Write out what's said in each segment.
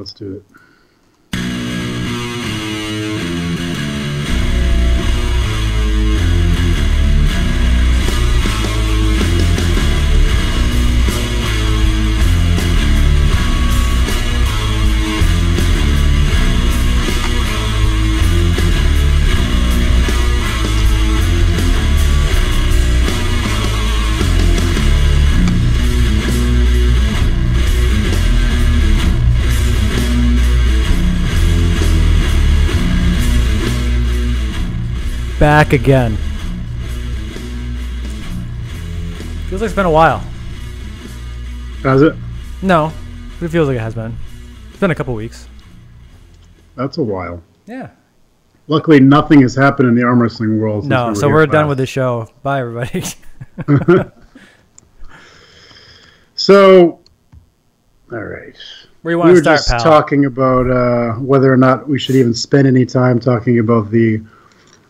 Let's do it. Back again. Feels like it's been a while. Has it? No, it feels like it has been. It's been a couple weeks. That's a while. Yeah. Luckily, nothing has happened in the arm wrestling world. No, so we're done with the show. Bye, everybody. So, all right. Where you want to start, just pal? Talking about whether or not we should even spend any time talking about the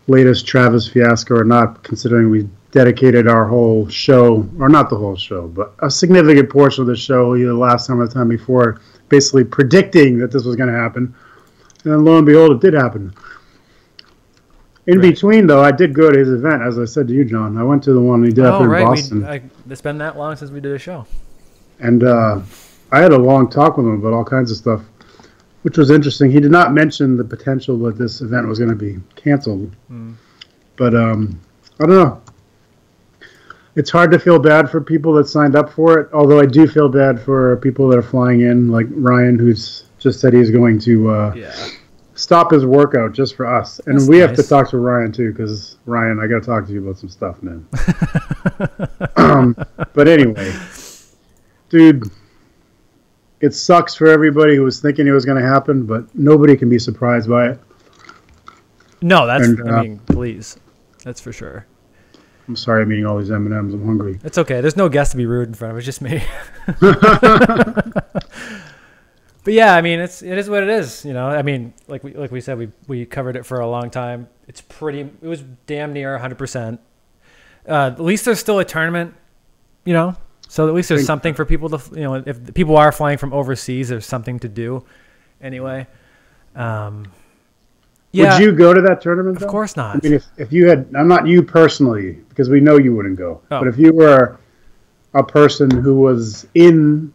latest Travis fiasco or not, considering we dedicated our whole show, or not the whole show, but a significant portion of the show, either last time or the time before, basically predicting that this was going to happen. And then lo and behold, it did happen. In between, though, I did go to his event, as I said to you, John. I went to the one he did up in Boston. It's been that long since we did a show. And I had a long talk with him about all kinds of stuff, which was interesting. He did not mention the potential that this event was going to be canceled. But I don't know. It's hard to feel bad for people that signed up for it, although I do feel bad for people that are flying in, like Ryan, who's just said he's going to stop his workout just for us. And That's we nice. have to talk to Ryan, too, because, Ryan, I got to talk to you about some stuff, man. But anyway, dude, it sucks for everybody who was thinking it was going to happen, but nobody can be surprised by it. No, that's, I mean, please. That's for sure. I'm sorry I'm eating all these M&Ms. I'm hungry. It's okay. There's no guest to be rude in front of. It's just me. But yeah, I mean, it is what it is. You know, I mean, like we said, we covered it for a long time. It was damn near 100%. At least there's still a tournament, you know. So at least there's something for people to, you know, if people are flying from overseas, there's something to do. Anyway, yeah. Would you go to that tournament, though? Of course not. I mean, if you had, I'm not you personally, because we know you wouldn't go. Oh. But if you were a person who was in,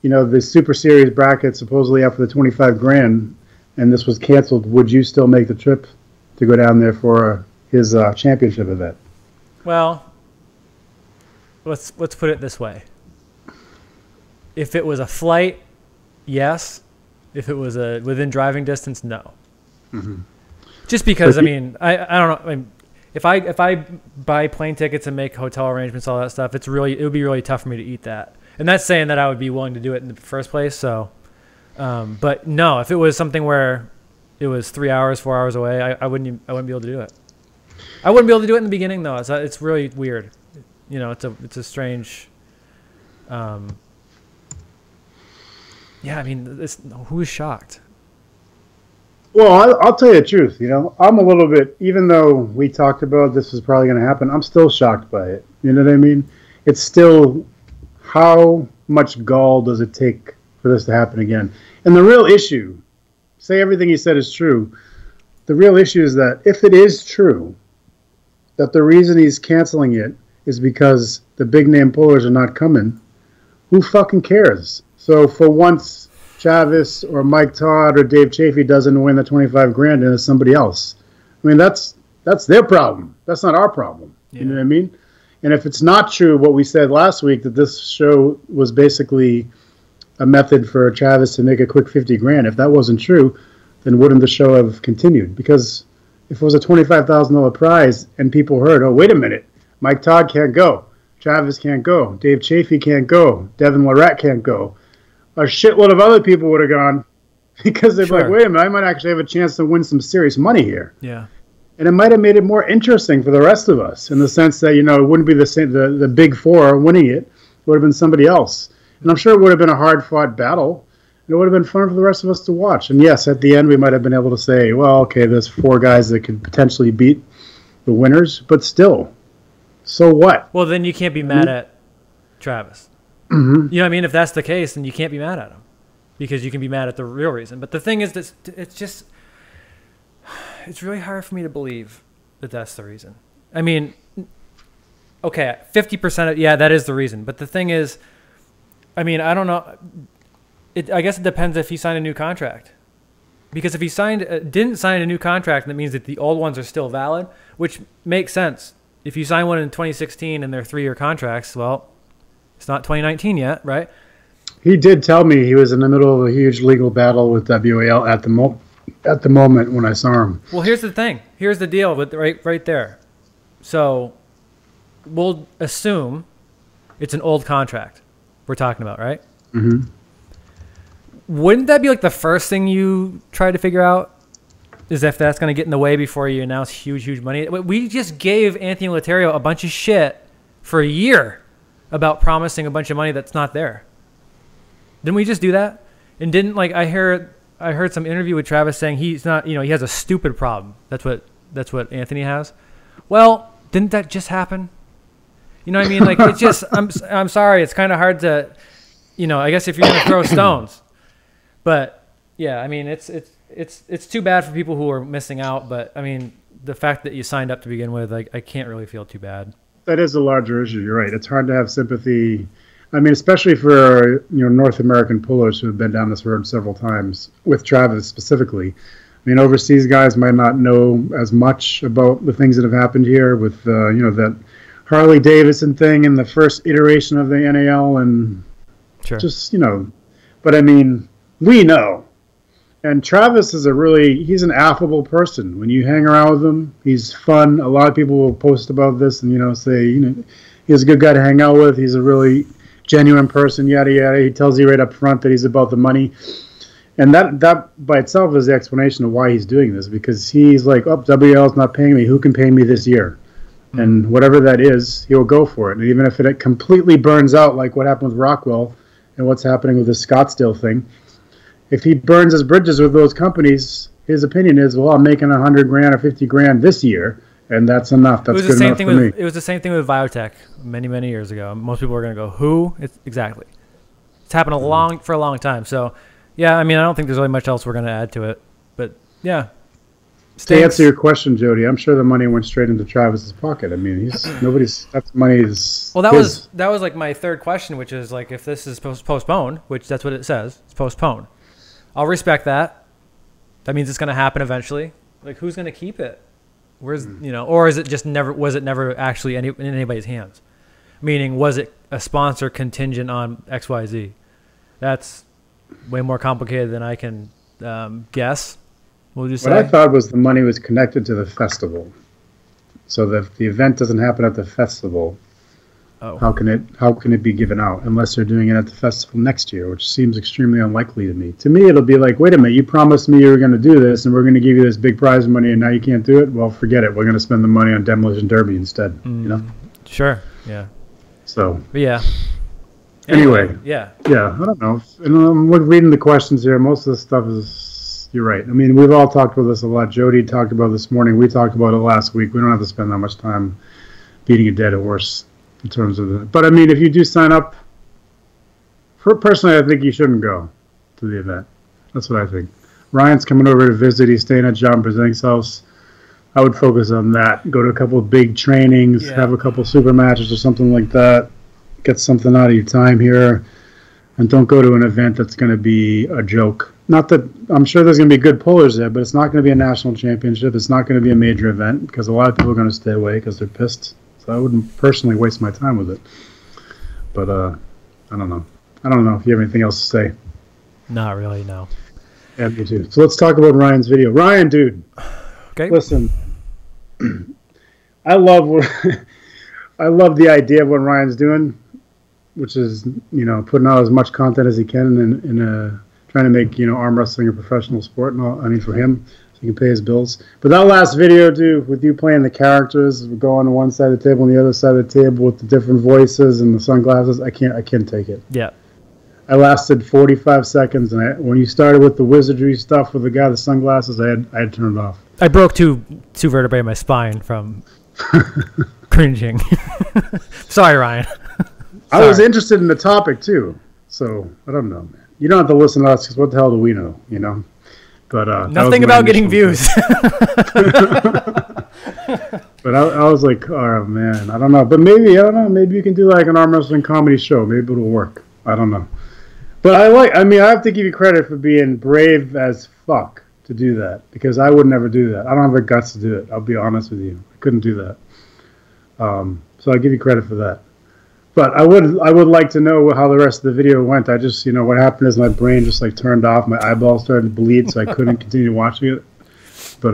you know, the Super Series bracket, supposedly after the 25 grand, and this was canceled, would you still make the trip to go down there for his championship event? Well, let's put it this way. If it was a flight, yes. If it was a within driving distance, no. Mm-hmm. Just because, I mean, I don't know. I mean, if I buy plane tickets and make hotel arrangements, all that stuff, it would be really tough for me to eat that. And that's saying that I would be willing to do it in the first place. So, but no, if it was something where it was 3 hours, 4 hours away, I wouldn't be able to do it. I wouldn't be able to do it in the beginning though. It's really weird. You know, it's a strange. Yeah, I mean, who is shocked? Well, I'll tell you the truth. You know, I'm a little bit, even though we talked about this was probably going to happen, I'm still shocked by it. You know what I mean? It's still, how much gall does it take for this to happen again? And the real issue, say everything he said is true, the real issue is that if it is true, that the reason he's canceling it is because the big name pullers are not coming, who fucking cares? So for once Travis or Mike Todd or Dave Chafee doesn't win the 25 grand and it's somebody else. I mean, that's their problem. That's not our problem. Yeah. You know what I mean? And if it's not true what we said last week, that this show was basically a method for Travis to make a quick 50 grand, if that wasn't true, then wouldn't the show have continued? Because if it was a $25,000 prize and people heard, oh, wait a minute, Mike Todd can't go, Travis can't go, Dave Chafee can't go, Devon Larratt can't go, a shitload of other people would have ggone, because they're like, wait a minute, I might actually have a chance to win some serious money here. Yeah. And it might have made it more interesting for the rest of us, in the sense that, you know, it wouldn't be the big four winning it. It would have been somebody else. And I'm sure it would have been a hard-fought battle. And it would have been fun for the rest of us to watch. And yes, at the end, we might have been able to say, well, okay, there's four guys that could potentially beat the winners, but still, so what? Well, then you can't be mad at Travis. Mm-hmm. You know what I mean? If that's the case, then you can't be mad at him. because you can be mad at the real reason. But the thing is that it's really hard for me to believe that that's the reason. I mean, okay, 50% of, yeah, that is the reason. But the thing is, I mean, I don't know. I guess it depends if he signed a new contract. Because if he didn't sign a new contract, that means that the old ones are still valid, which makes sense. If you sign one in 2016 and they're 3-year contracts, well, it's not 2019 yet, right? He did tell me he was in the middle of a huge legal battle with WAL at the moment when I saw him. Well, here's the thing. Here's the deal with right there. So we'll assume it's an old contract we're talking about, right? Mm-hmm. Wouldn't that be like the first thing you try to figure out? Is if that's going to get in the way before you announce huge money? We just gave Anthony Letterio a bunch of shit for a year about promising a bunch of money that's not there. Didn't we just do that? And didn't, like, I heard some interview with Travis saying he's not, he has a stupid problem. That's what Anthony has. Well, didn't that just happen? You know what I mean? Like, it's just, I'm sorry. It's kind of hard to, I guess if you're going to throw stones. But yeah, I mean, it's too bad for people who are missing out. But I mean, the fact that you signed up to begin with, I can't really feel too bad. That is a larger issue. You're right. It's hard to have sympathy. I mean, especially for North American pullers who have been down this road several times, with Travis specifically. I mean, overseas guys might not know as much about the things that have happened here with that Harley Davidson thing in the first iteration of the NAL and sure. Just but I mean. We know. And Travis is he's an affable person. When you hang around with him, he's fun. A lot of people will post about this and, say, he's a good guy to hang out with. He's a really genuine person, yada, yada. He tells you right up front that he's about the money. And that by itself is the explanation of why he's doing this, because he's like, WL's not paying me. Who can pay me this year? Mm-hmm. And whatever that is, he'll go for it. And even if it completely burns out, like what happened with Rockwell and what's happening with the Scottsdale thing, if he burns his bridges with those companies, his opinion is, well, I'm making $100,000 or $50,000 this year, and that's enough. That's good enough for me. It was the same thing with Biotech many, many years ago. Most people are going to go, who? Exactly. It's happened for a long time. So, yeah, I mean, I don't think there's really much else we're going to add to it. But, yeah. To answer your question, Jody, I'm sure the money went straight into Travis's pocket. I mean, that's money is. Well, that was like my third question, which is like, if this is postponed, which that's what it says, it's postponed. I'll respect that. That means it's going to happen eventually. Like, who's going to keep it? Where's or is it just never? Was it never actually in anybody's hands? Meaning, was it a sponsor contingent on XYZ? That's way more complicated than I can guess. What I thought was the money was connected to the festival, so that if the event doesn't happen at the festival, how can it be given out unless they're doing it at the festival next year, which seems extremely unlikely to me. To me, it'll be like, wait a minute, you promised me you were going to do this, and we're going to give you this big prize money, and now you can't do it. Well, forget it. We're going to spend the money on Demolition Derby instead. Sure. Yeah. So. But yeah. Anyway. Yeah. Yeah. I don't know. And I'm reading the questions here. Most of the stuff is. You're right. I mean, we've all talked about this a lot. Jody talked about it this morning. We talked about it last week. We don't have to spend that much time beating a dead horse. In terms of that. But I mean, if you do sign up, personally, I think you shouldn't go to the event. That's what I think. Ryan's coming over to visit. He's staying at John Brzezink's house. I would focus on that. Go to a couple of big trainings, have a couple of super matches or something like that. Get something out of your time here. And don't go to an event that's going to be a joke. Not that I'm sure there's going to be good pullers there, but it's not going to be a national championship. It's not going to be a major event because a lot of people are going to stay away because they're pissed. I wouldn't personally waste my time with it. But I don't know. I don't know if you have anything else to say. Not really, no. Yeah, me too. So let's talk about Ryan's video. Ryan, dude. Okay. Listen, I love the idea of what Ryan's doing, which is putting out as much content as he can in trying to make arm wrestling a professional sport. And all, I mean, for him. So he can pay his bills. But that last video, dude, with you playing the characters, going on one side of the table and the other side of the table with the different voices and the sunglasses, I can't take it. Yeah. I lasted 45 seconds, and when you started with the wizardry stuff with the guy with the sunglasses, I had turned it off. I broke two vertebrae in my spine from cringing. Sorry, Ryan. I was interested in the topic too, so I don't know, man. You don't have to listen to us because what the hell do we know, you know? But nothing about getting views. But I was like, oh man, I don't know. But maybe, I don't know, maybe you can do like an arm wrestling comedy show. Maybe it'll work. I don't know. But I have to give you credit for being brave as fuck to do that, because I would never do that. I don't have the guts to do it. I'll be honest with you. I couldn't do that. So I give you credit for that. But I would like to know how the rest of the video went. I just, what happened is my brain just like turned off. My eyeballs started to bleed, so I couldn't continue watching it. But,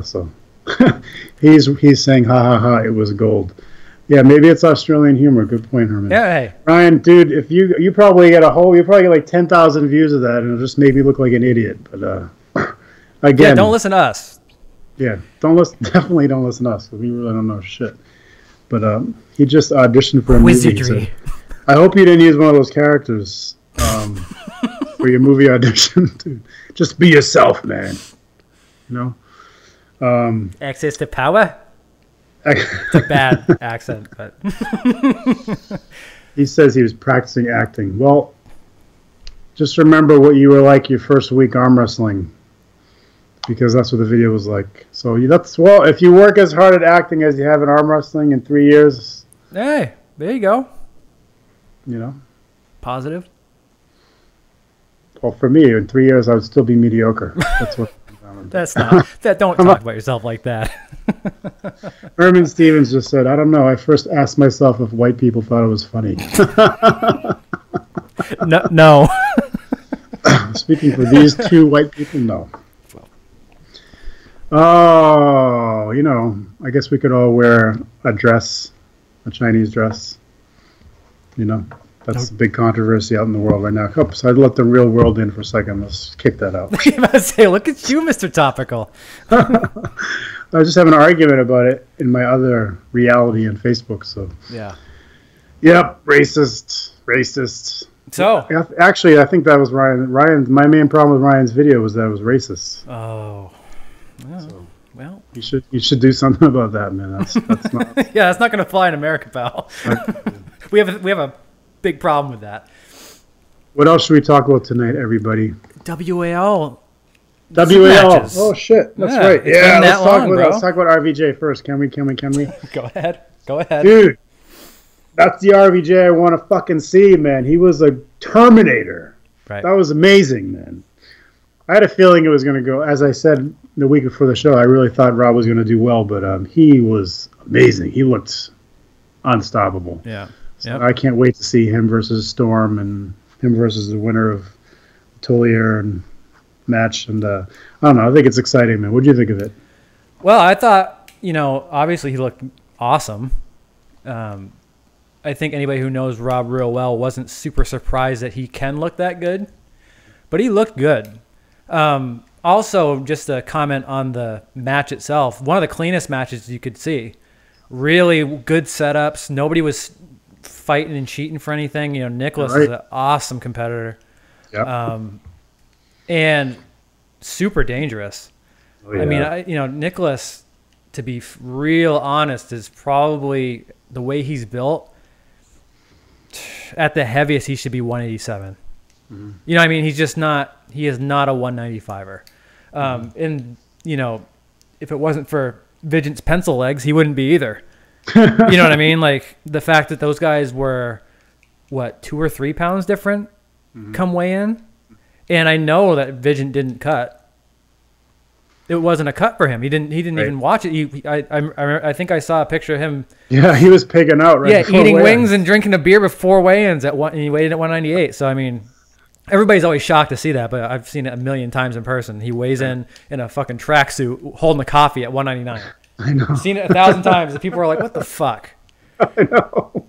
so he's saying, ha, ha, ha, it was gold. Yeah, maybe it's Australian humor. Good point, Herman. Yeah, hey. Ryan, dude, if you probably get like 10,000 views of that, and it'll just make me look like an idiot. But, again. Yeah, don't listen to us. Yeah, definitely don't listen to us, because we really don't know shit. But he just auditioned for a movie. So I hope you didn't use one of those characters for your movie audition. Dude. Just be yourself, man. Access to power? It's a bad accent, but... He says he was practicing acting. Well, just remember what you were like your first week arm wrestling, because that's what the video was like. So if you work as hard at acting as you have in arm wrestling in 3 years, hey, there you go. Positive. Well, for me, in 3 years, I would still be mediocre. That's what. That's not. Don't talk about yourself like that. Herman Stevens just said, "I don't know. I first asked myself if white people thought it was funny." No. Speaking for these two white people, no. Oh, I guess we could all wear a dress, a Chinese dress. That's a big controversy out in the world right now. So I'd let the real world in for a second. Let's kick that out. I was about to say, look at you, Mr. Topical. I was just having an argument about it in my other reality on Facebook. So yeah. Yep, racist. So actually, I think that was Ryan. My main problem with Ryan's video was that it was racist. Oh. Yeah. So, well, you should do something about that, man. That's not. Yeah, that's not going to fly in America, pal. we have a big problem with that. What else should we talk about tonight, everybody? WAL. Oh shit, that's right. Yeah, let's talk about RVJ first. Can we? Go ahead, dude. That's the RVJ I want to fucking see, man. He was a Terminator. Right. That was amazing, man. I had a feeling it was going to go. As I said the week before the show, I really thought Rob was going to do well, but he was amazing. He looked unstoppable. Yeah. So I can't wait to see him versus Storm and him versus the winner of Tolier and match. And I don't know. I think it's exciting, man. What do you think of it? Well, I thought, obviously he looked awesome. I think anybody who knows Rob real well wasn't super surprised that he can look that good, but he looked good. Also, just a comment on the match itself. One of the cleanest matches you could see. Really good setups. Nobody was fighting and cheating for anything. Nicholas is an awesome competitor. Yep. And super dangerous. Oh, yeah. I mean, Nicholas, to be real honest, is probably the way he's built. At the heaviest, he should be 187. Mm-hmm. You know what I mean? He's just not. He is not a 195er. And if it wasn't for Vigent's pencil legs, he wouldn't be either. You know what I mean? Like the fact that those guys were, 2 or 3 pounds different come weigh in, and I know that Vigent didn't cut. It wasn't a cut for him. He didn't even watch it. I think I saw a picture of him. Yeah, he was pigging out right. Yeah, eating wings and drinking a beer before weigh-ins and he weighed in at 198. So I mean, everybody's always shocked to see that, but I've seen it a million times in person. He weighs in a fucking tracksuit holding a coffee at 199. I know. I've seen it 1,000 times, and people are like, "What the fuck?" I know.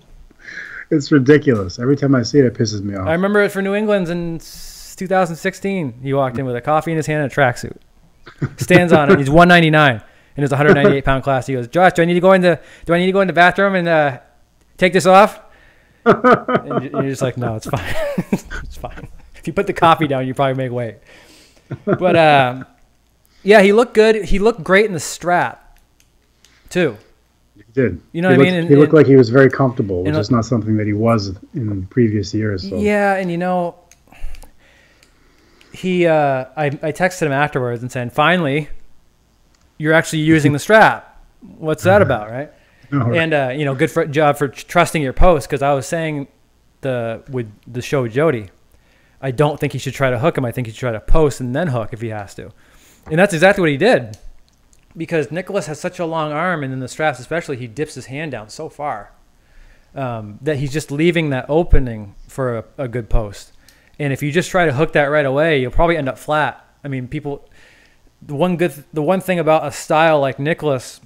It's ridiculous. Every time I see it, it pisses me off. I remember it for New England's in 2016. He walked in with a coffee in his hand and a tracksuit. Stands on it. He's 199 and it's a 198-pound class. He goes, "Josh, do I need to go in the bathroom and take this off?" And you're just like, "No, it's fine. It's fine. If you put the coffee down, you probably make weight." But yeah, he looked good. He looked great in the strap too. He did. You know what I mean? He looked like he was very comfortable, which is not something that he was in previous years. So. Yeah, and I texted him afterwards and said, finally, you're actually using the strap. What's that about, right? And, you know, job for trusting your post, because I was saying with the show with Jody, I don't think he should try to hook him. I think he should try to post and then hook if he has to. And that's exactly what he did, because Nicholas has such a long arm, and in the straps especially, he dips his hand down so far that he's just leaving that opening for a good post. And if you just try to hook that right away, you'll probably end up flat. I mean, the one thing about a style like Nicholas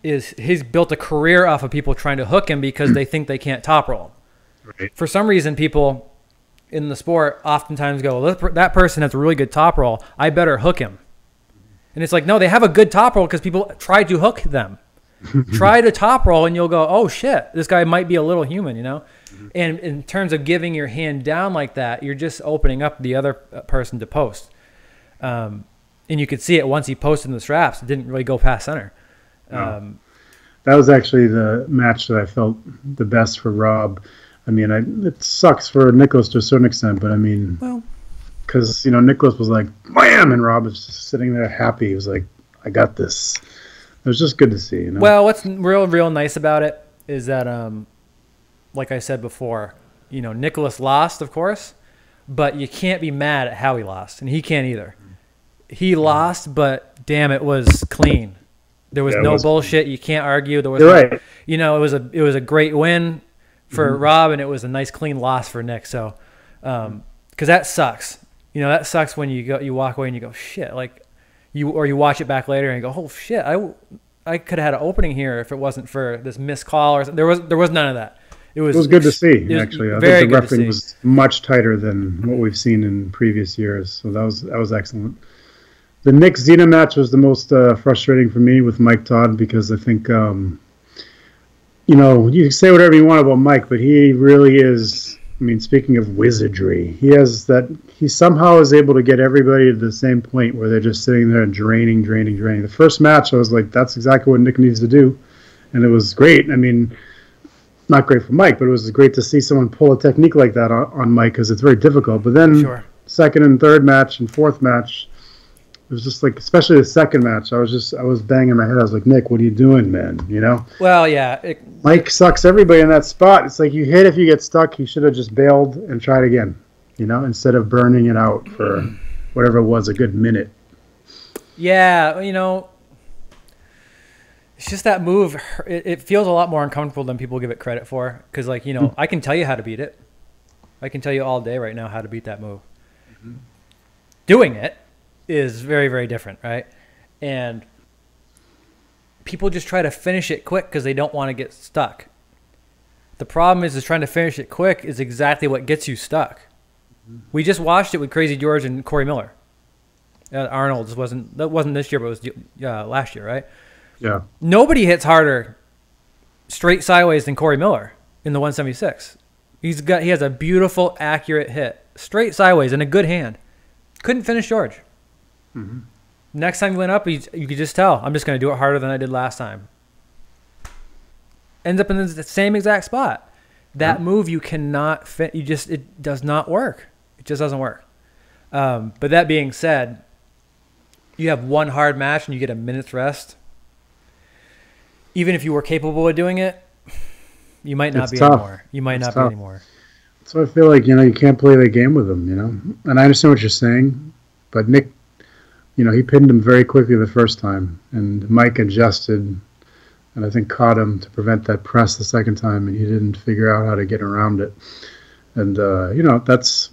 is he's built a career off of people trying to hook him because they think they can't top roll. Right. For some reason, people in the sport oftentimes go, well, that person has a really good top roll, I better hook him. And it's like, no, they have a good top roll because people try to hook them. Try to top roll and you'll go, oh shit, this guy might be a little human, you know? And in terms of giving your hand down like that, you're just opening up the other person to post. And you could see it once he posted in the straps, it didn't really go past center. That was actually the match that I felt the best for Rob. I mean, it sucks for Nicholas to a certain extent, but I mean, because, you know, Nicholas was like, wham, and Rob was just sitting there happy. He was like, I got this. It was just good to see, you know? Well, what's real nice about it is that, like I said before, you know, Nicholas lost, of course, but you can't be mad at how he lost, and he can't either. He lost, but damn, it was clean. There was no bullshit. You can't argue. There was right. You know, it was a great win for Rob, and it was a nice clean loss for Nick. So, because that sucks. You know, that sucks when you walk away and you go, shit, like you watch it back later and you go, oh shit, I could have had an opening here if it wasn't for this missed call or something. There was none of that. It was good to see, actually. I think the refereeing was much tighter than what we've seen in previous years. So that was excellent. The Nick Zena match was the most frustrating for me with Mike Todd, because I think, you know, you can say whatever you want about Mike, but he really is, I mean, speaking of wizardry, he somehow is able to get everybody to the same point where they're just sitting there and draining. The first match, I was like, that's exactly what Nick needs to do. And it was great. I mean, not great for Mike, but it was great to see someone pull a technique like that on Mike, because it's very difficult. But then second and third match and fourth match, it was just like, especially the second match, I was banging my head. I was like, Nick, what are you doing, man? You know? Well, yeah. Mike sucks everybody in that spot. It's like, you hit if you get stuck. He should have just bailed and tried again, you know, instead of burning it out for whatever it was, a good minute. Yeah, you know, it's just that move. It feels a lot more uncomfortable than people give it credit for. Because, like, you know, I can tell you how to beat it. I can tell you all day right now how to beat that move. Doing it is very, very different, right? And people just try to finish it quick because they don't want to get stuck. The problem is trying to finish it quick is exactly what gets you stuck. We just watched it with Crazy George and Corey Miller. Arnold wasn't this year, but it was last year, right? Yeah. Nobody hits harder straight sideways than Corey Miller in the 176. He has a beautiful, accurate hit straight sideways in a good hand. Couldn't finish George. Next time he went up, you could just tell, I'm just going to do it harder than I did last time. Ends up in the same exact spot. That move you cannot fit. It does not work. It just doesn't work. But that being said, you have one hard match and you get a minute's rest. Even if you were capable of doing it, you might not be anymore. You might not be anymore. So I feel like, you know, you can't play that game with him, you know. And I understand what you're saying, but Nick, you know, he pinned him very quickly the first time, and Mike adjusted and I think caught him to prevent that press the second time, and he didn't figure out how to get around it. And, you know,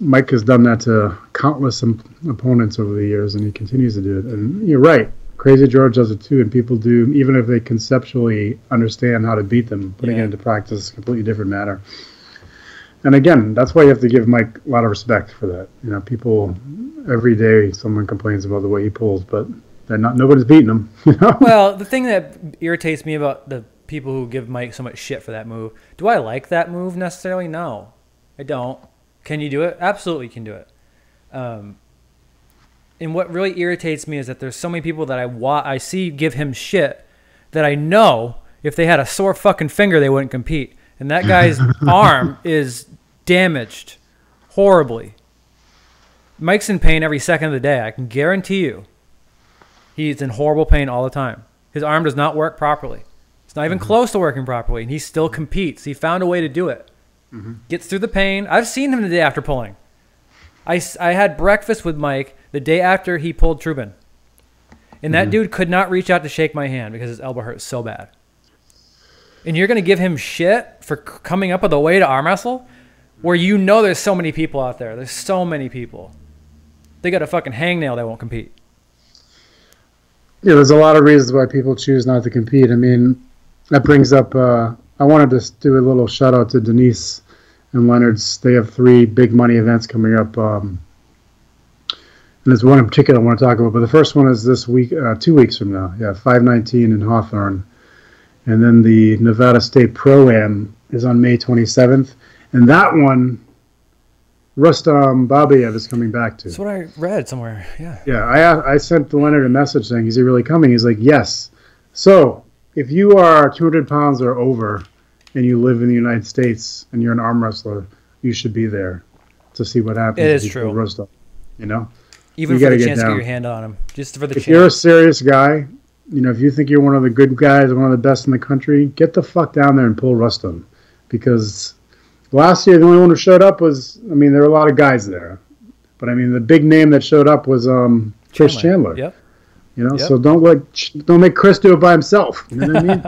Mike has done that to countless opponents over the years, and he continues to do it. And you're right. Crazy George does it too, and people do, even if they conceptually understand how to beat them, putting it into practice is a completely different matter. And again, that's why you have to give Mike a lot of respect for that. You know, people, every day someone complains about the way he pulls, but nobody's beating him. You know? Well, the thing that irritates me about the people who give Mike so much shit for that move, do I like that move necessarily? No, I don't. Can you do it? Absolutely can do it. And what really irritates me is that there's so many people that I see give him shit that I know if they had a sore fucking finger, they wouldn't compete. And that guy's arm is damaged horribly. Mike's in pain every second of the day. I can guarantee you. He's in horrible pain all the time. His arm does not work properly. It's not even close to working properly, and he still competes. He found a way to do it. Gets through the pain. I've seen him the day after pulling. I had breakfast with Mike the day after he pulled Trubin. And that dude could not reach out to shake my hand because his elbow hurt so bad. And you're going to give him shit for coming up with a way to arm wrestle where you know there's so many people out there. There's so many people. They got a fucking hangnail they won't compete. Yeah, there's a lot of reasons why people choose not to compete. I mean, that brings up, I wanted to do a little shout out to Denise and Leonard's. They have 3 big money events coming up. And there's one in particular I want to talk about. But the first one is this week, 2 weeks from now. Yeah, 5/19 in Hawthorne. And then the Nevada State Pro-Am is on May 27th. And that one, Rustam Babayev is coming back to. That's what I read somewhere, yeah. Yeah, I sent Leonard a message saying, is he really coming? He's like, yes. So, if you are 200 pounds or over and you live in the United States and you're an arm wrestler, you should be there to see what happens. It is true. Rustam, you know? Even for the chance to get your hand on him. Just for the chance. If you're a serious guy, you know, if you think you're one of the good guys, one of the best in the country, get the fuck down there and pull Rustam. Because last year, the only one who showed up was, I mean, there were a lot of guys there. But, I mean, the big name that showed up was Chris Chandler. Yep. You know, so don't make Chris do it by himself. You know what I mean?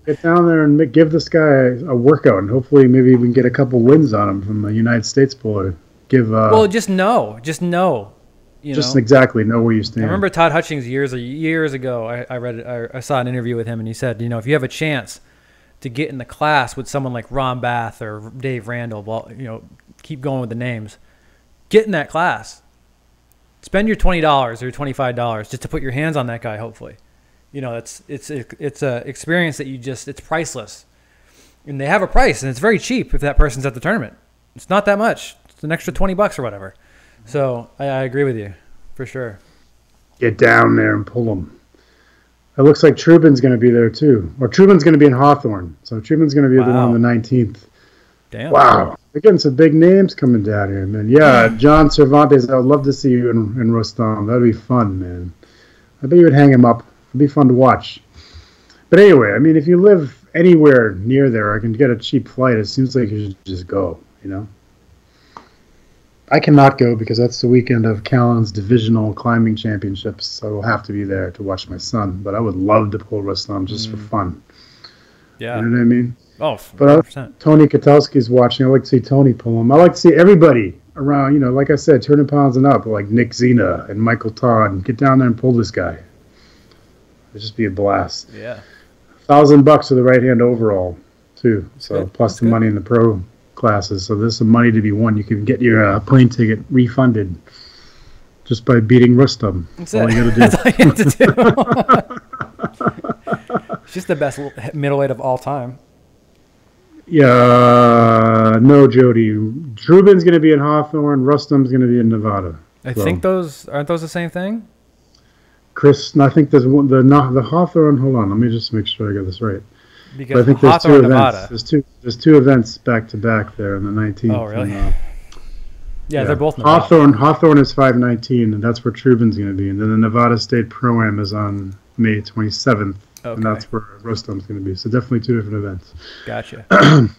Get down there and give this guy a workout. And hopefully maybe we can get a couple wins on him from the United States puller. Well, just know. You just know? Exactly know where you stand. I remember Todd Hutchings years ago. I saw an interview with him, and he said, you know, if you have a chance to get in the class with someone like Ron Bath or Dave Randall, well, you know, keep going with the names. Get in that class. Spend your $20 or $25 just to put your hands on that guy. Hopefully, you know, it's a experience that it's priceless, and they have a price, and it's very cheap if that person's at the tournament. It's not that much. It's an extra $20 or whatever. So I agree with you, for sure. Get down there and pull them. It looks like Trubin's going to be there too. Or Trubin's going to be in Hawthorne. So Trubin's going to be the one on the 19th. Damn. Wow. We're getting some big names coming down here, man. Yeah, John Cervantes, I would love to see you in Rustam. That would be fun, man. I bet you would hang him up. It'd be fun to watch. But anyway, I mean, if you live anywhere near there, I can get a cheap flight. It seems like you should just go, you know? I cannot go because that's the weekend of Callan's divisional climbing championships. So I will have to be there to watch my son. But I would love to pull Rustam just for fun. Yeah. You know what I mean? Oh, 100%. But Tony Katowski's watching. I like to see Tony pull him. I like to see everybody around, you know, like I said, 200 pounds and up, like Nick Zena and Michael Todd. Get down there and pull this guy. It'd just be a blast. Yeah. $1,000 for the right hand overall, too. So plus the good. money in the pro classes. So there's some money to be won. You can get your plane ticket refunded just by beating Rustam. That's all you got to do. It's just the best middleweight of all time. Yeah, no, Jody. Trubin's going to be in Hawthorne. Rustam's going to be in Nevada. I think aren't those the same thing? Chris, I think there's one. The Hawthorne. Hold on, let me just make sure I got this right. Because I think there's 2 events. There's two events back to back there on the 19th. Oh, really? Yeah, they're both Nevada. Hawthorne is 5/19, and that's where Trubin's going to be. And then the Nevada State Pro-Am is on May 27th, and that's where Rustam's going to be. So definitely 2 different events. Gotcha.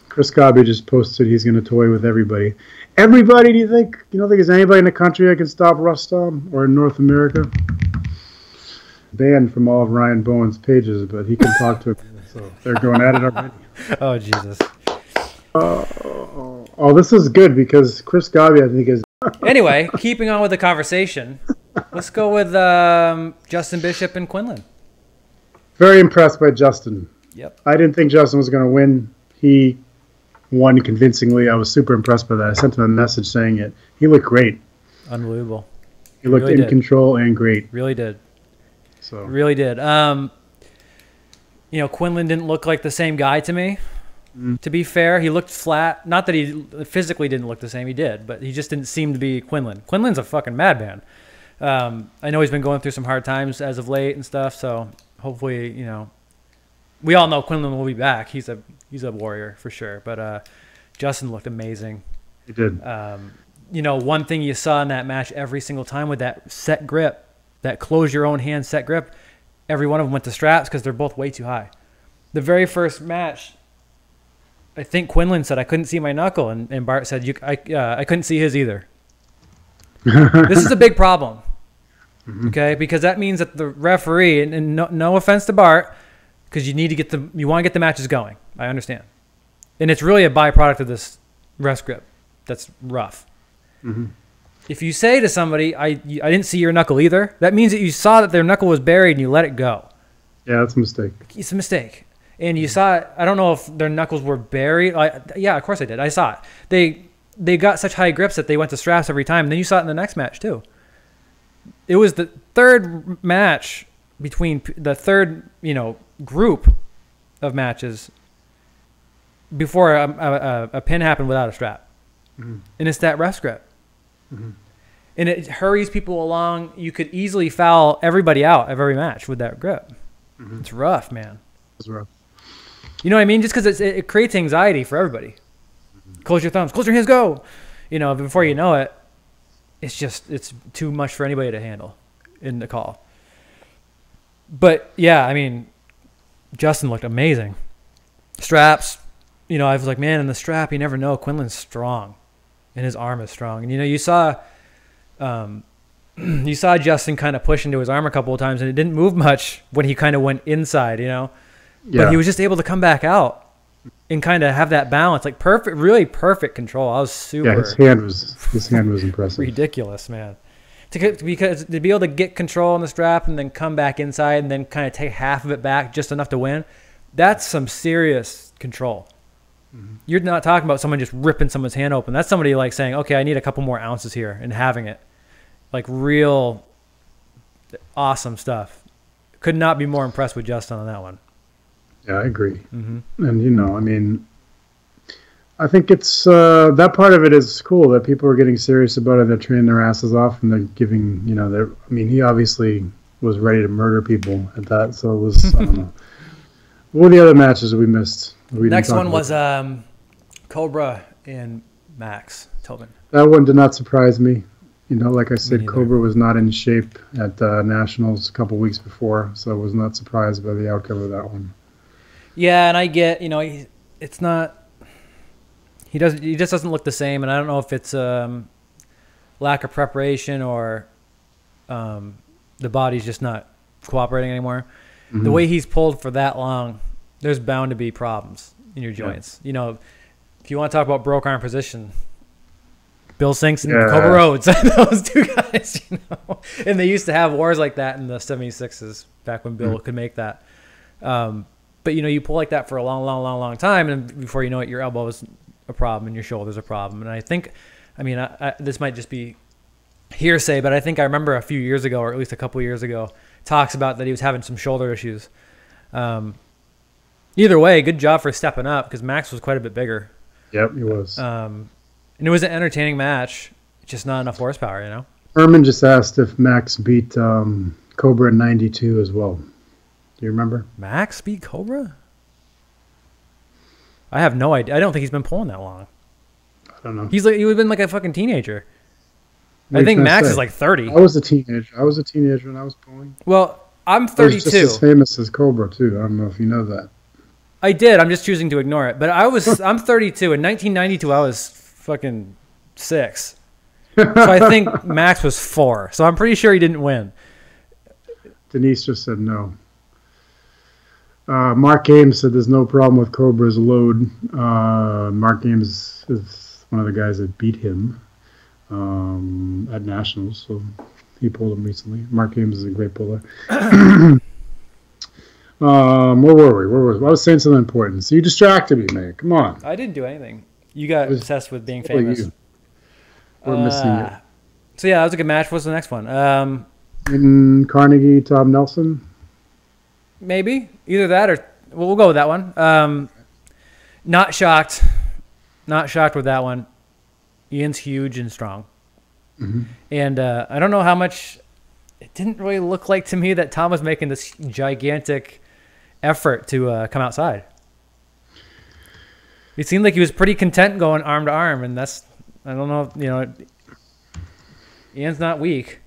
Chris Gobby just posted he's going to toy with everybody. Everybody, do you think? You don't think there's anybody in the country that can stop Rustam or in North America? Banned from all of Ryan Bowen's pages, but he can talk to him. So they're going at it already. Oh, Jesus. Oh, this is good because Chris Gobby, I think, is... Anyway, keeping on with the conversation, let's go with Justin Bishop and Quinlan. Very impressed by Justin. Yep. I didn't think Justin was going to win. He won convincingly. I was super impressed by that. I sent him a message saying it. He looked great. Unbelievable. He looked really in control and great. Really did. So really did. You know, Quinlan didn't look like the same guy to me. To be fair, he looked flat. Not that he physically didn't look the same. He did, but he just didn't seem to be Quinlan. Quinlan's a fucking madman. I know he's been going through some hard times as of late and stuff. So hopefully, you know, we all know Quinlan will be back. He's a warrior for sure. But Justin looked amazing. He did. one thing you saw in that match every single time with that set grip, that close your own hand set grip. Every one of them went to straps because they're both way too high. The very first match, I think Quinlan said, I couldn't see my knuckle. And Bart said, I couldn't see his either. This is a big problem. Okay? Because that means that the referee, and no offense to Bart, because you want to get the matches going. I understand. And it's really a byproduct of this rest grip that's rough. If you say to somebody, I didn't see your knuckle either, that means that you saw that their knuckle was buried and you let it go. Yeah, that's a mistake. It's a mistake. And you saw it. I don't know if their knuckles were buried. Yeah, of course I did. I saw it. They got such high grips that they went to straps every time. And then you saw it in the next match too. It was the third match between the third, group of matches before a pin happened without a strap. And it's that rest grip. And it hurries people along. You could easily foul everybody out of every match with that grip. It's rough, man. It's rough. You know what I mean? Just because it creates anxiety for everybody. Close your thumbs. Close your hands. Go. Before you know it, it's too much for anybody to handle in the call. But, yeah, I mean, Justin looked amazing. Straps. I was like, man, in the strap, you never know. Quinlan's strong. And his arm is strong. And, you saw Justin kind of push into his arm a couple of times, and it didn't move much when he kind of went inside, Yeah. But he was just able to come back out and kind of have that balance, like really perfect control. I was super. Yeah, his hand was impressive. Ridiculous, man. Because to be able to get control on the strap and then come back inside and then kind of take half of it back just enough to win, that's some serious control. You're not talking about someone just ripping someone's hand open. That's somebody like saying, okay, I need a couple more ounces here and having it. Like real awesome stuff. Could not be more impressed with Justin on that one. Yeah, I agree. And, I think it's that part of it is cool that people are getting serious about it. They're training their asses off and they're giving, he obviously was ready to murder people at that. So it was, I don't know. What were the other matches that we missed? Next one was Cobra and Max Tobin. That one did not surprise me. Like I said, Cobra was not in shape at Nationals a couple weeks before, so I was not surprised by the outcome of that one. Yeah, and I get, it's not. He just doesn't look the same, and I don't know if it's lack of preparation or the body's just not cooperating anymore. The way he's pulled for that long, there's bound to be problems in your joints. Yeah. If you want to talk about broke arm position, Bill Sinks and Cobra Rhodes, those two guys, And they used to have wars like that in the 76s back when Bill could make that. But, you pull like that for a long time, and before you know it, your elbow is a problem and your shoulder's a problem. And I think, this might just be hearsay, but I think I remember a few years ago, or at least a couple years ago, talks about that he was having some shoulder issues. Either way, good job for stepping up because Max was quite a bit bigger. Yep, he was. And it was an entertaining match, just not enough horsepower, Herman just asked if Max beat Cobra in 92 as well. Do you remember? Max beat Cobra? I have no idea. I don't think he's been pulling that long. I don't know. He would have been like a fucking teenager. I think Max is like 30. I was a teenager when I was pulling. Well, I'm 32. I was just as famous as Cobra, too. I don't know if you know that. I did. I'm just choosing to ignore it. But I'm 32. In 1992, I was fucking 6. So I think Max was 4. So I'm pretty sure he didn't win. Denise just said no. Mark Ames said there's no problem with Cobra's load. Mark Ames is one of the guys that beat him at Nationals, so he pulled him recently. Mark Ames is a great puller. Where were we? I was saying something important. So you distracted me, man. Come on. I didn't do anything. You got obsessed with being famous. We're missing it. So yeah, that was a good match. What's the next one? In Carnegie, Tom Nelson. Maybe either that or we'll go with that one. Not shocked with that one. Ian's huge and strong, and I don't know how much. It didn't really look like to me that Tom was making this gigantic effort to come outside. It seemed like he was pretty content going arm to arm, and that's I don't know. Ian's not weak.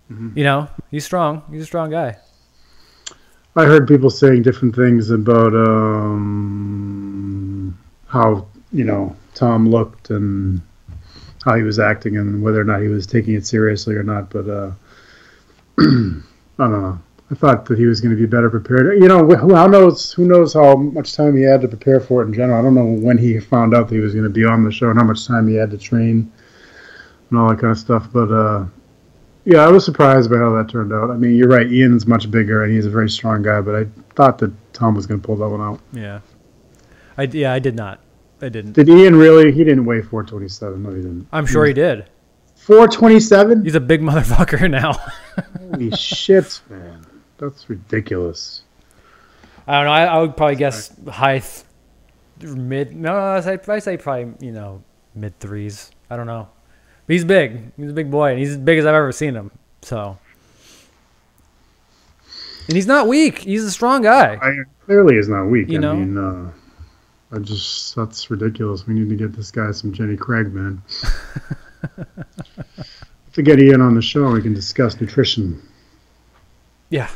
You know, he's strong. He's a strong guy. I heard people saying different things about how, you know, Tom looked and how he was acting and whether or not he was taking it seriously or not. But I don't know. I thought that he was going to be better prepared. You know, who knows how much time he had to prepare for it in general. I don't know when he found out that he was going to be on the show and how much time he had to train and all that kind of stuff. But, yeah, I was surprised by how that turned out. I mean, you're right. Ian's much bigger, and he's a very strong guy, but I thought that Tom was going to pull that one out. Yeah. I did not. I didn't. Did Ian really? He didn't weigh 427. No, he didn't. I'm sure he did. 427? He's a big motherfucker now. Holy shit, man. That's ridiculous. I don't know. I would probably guess I say probably, you know, mid threes. I don't know. But he's big. He's a big boy, and he's as big as I've ever seen him. So, and he's not weak. He's a strong guy. Clearly, he's not weak. You know? I mean, that's ridiculous. We need to get this guy some Jenny Craig, man. To get Ian on the show, we can discuss nutrition. Yeah,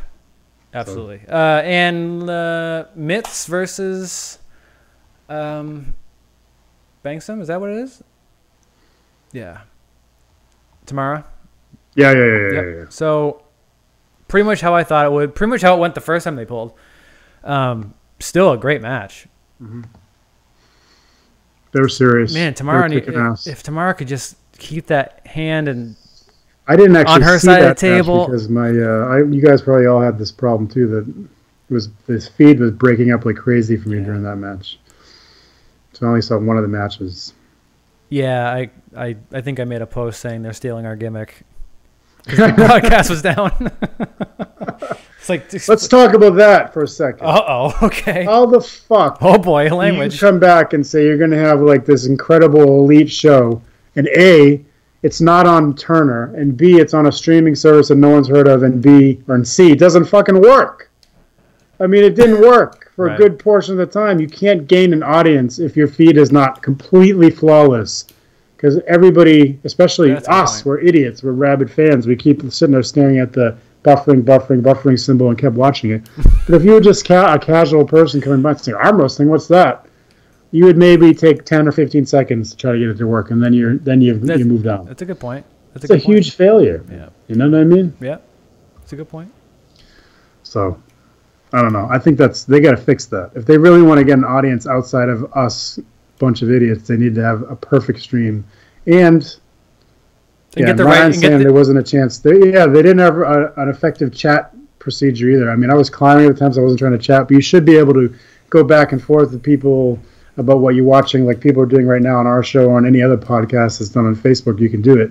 absolutely. So. And Mitz versus Bangsum. Is that what it is? Yeah. Tomorrow? Yeah. So, pretty much how I thought it would. Pretty much how it went the first time they pulled. Still a great match. Mm-hmm. They were serious. Man, Tamara, if Tamara could just keep that hand and I didn't actually on her see side that of the table because my you guys probably all had this problem too, that this feed was breaking up like crazy for me during that match. So I only saw one of the matches. Yeah, I think I made a post saying they're stealing our gimmick because the broadcast was down. It's like, let's talk about that for a second. Okay. How the fuck? Oh boy, language. You come back and say you're going to have like this incredible elite show, and A, it's not on Turner, and B, it's on a streaming service that no one's heard of, and C, it doesn't fucking work. I mean, it didn't work for a good portion of the time. You can't gain an audience if your feed is not completely flawless. Because everybody, especially us, we're idiots. We're rabid fans. We keep sitting there staring at the buffering symbol and kept watching it. But if you were just a casual person coming by and saying, arm wrestling, what's that? You would maybe take 10 or 15 seconds to try to get it to work, and then you moved on. That's a good point. It's a huge failure. Yeah. You know what I mean? Yeah. That's a good point. So, I don't know. I think they got to fix that. If they really want to get an audience outside of us, bunch of idiots, they need to have a perfect stream. And get the Ryan saying there wasn't a chance. They didn't have an effective chat procedure either. I mean, I was climbing at the times I wasn't trying to chat, but you should be able to go back and forth with people about what you're watching, like people are doing right now on our show or on any other podcast that's done on Facebook. You can do it.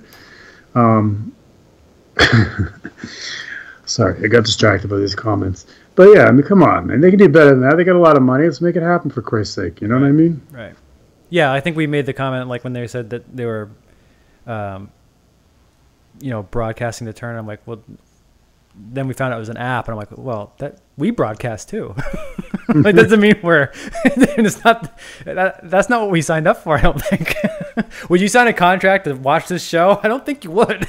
Sorry, I got distracted by these comments. But yeah, I mean, come on, man. They can do better than that. They got a lot of money. Let's make it happen for Christ's sake. You know what I mean? Right. Yeah, I think we made the comment like when they said that they were, broadcasting the turn. I'm like, well, then we found out it was an app, and I'm like, well, that we broadcast too. Like, doesn't mean we're. It's not. That's not what we signed up for. I don't think. Would you sign a contract to watch this show? I don't think you would.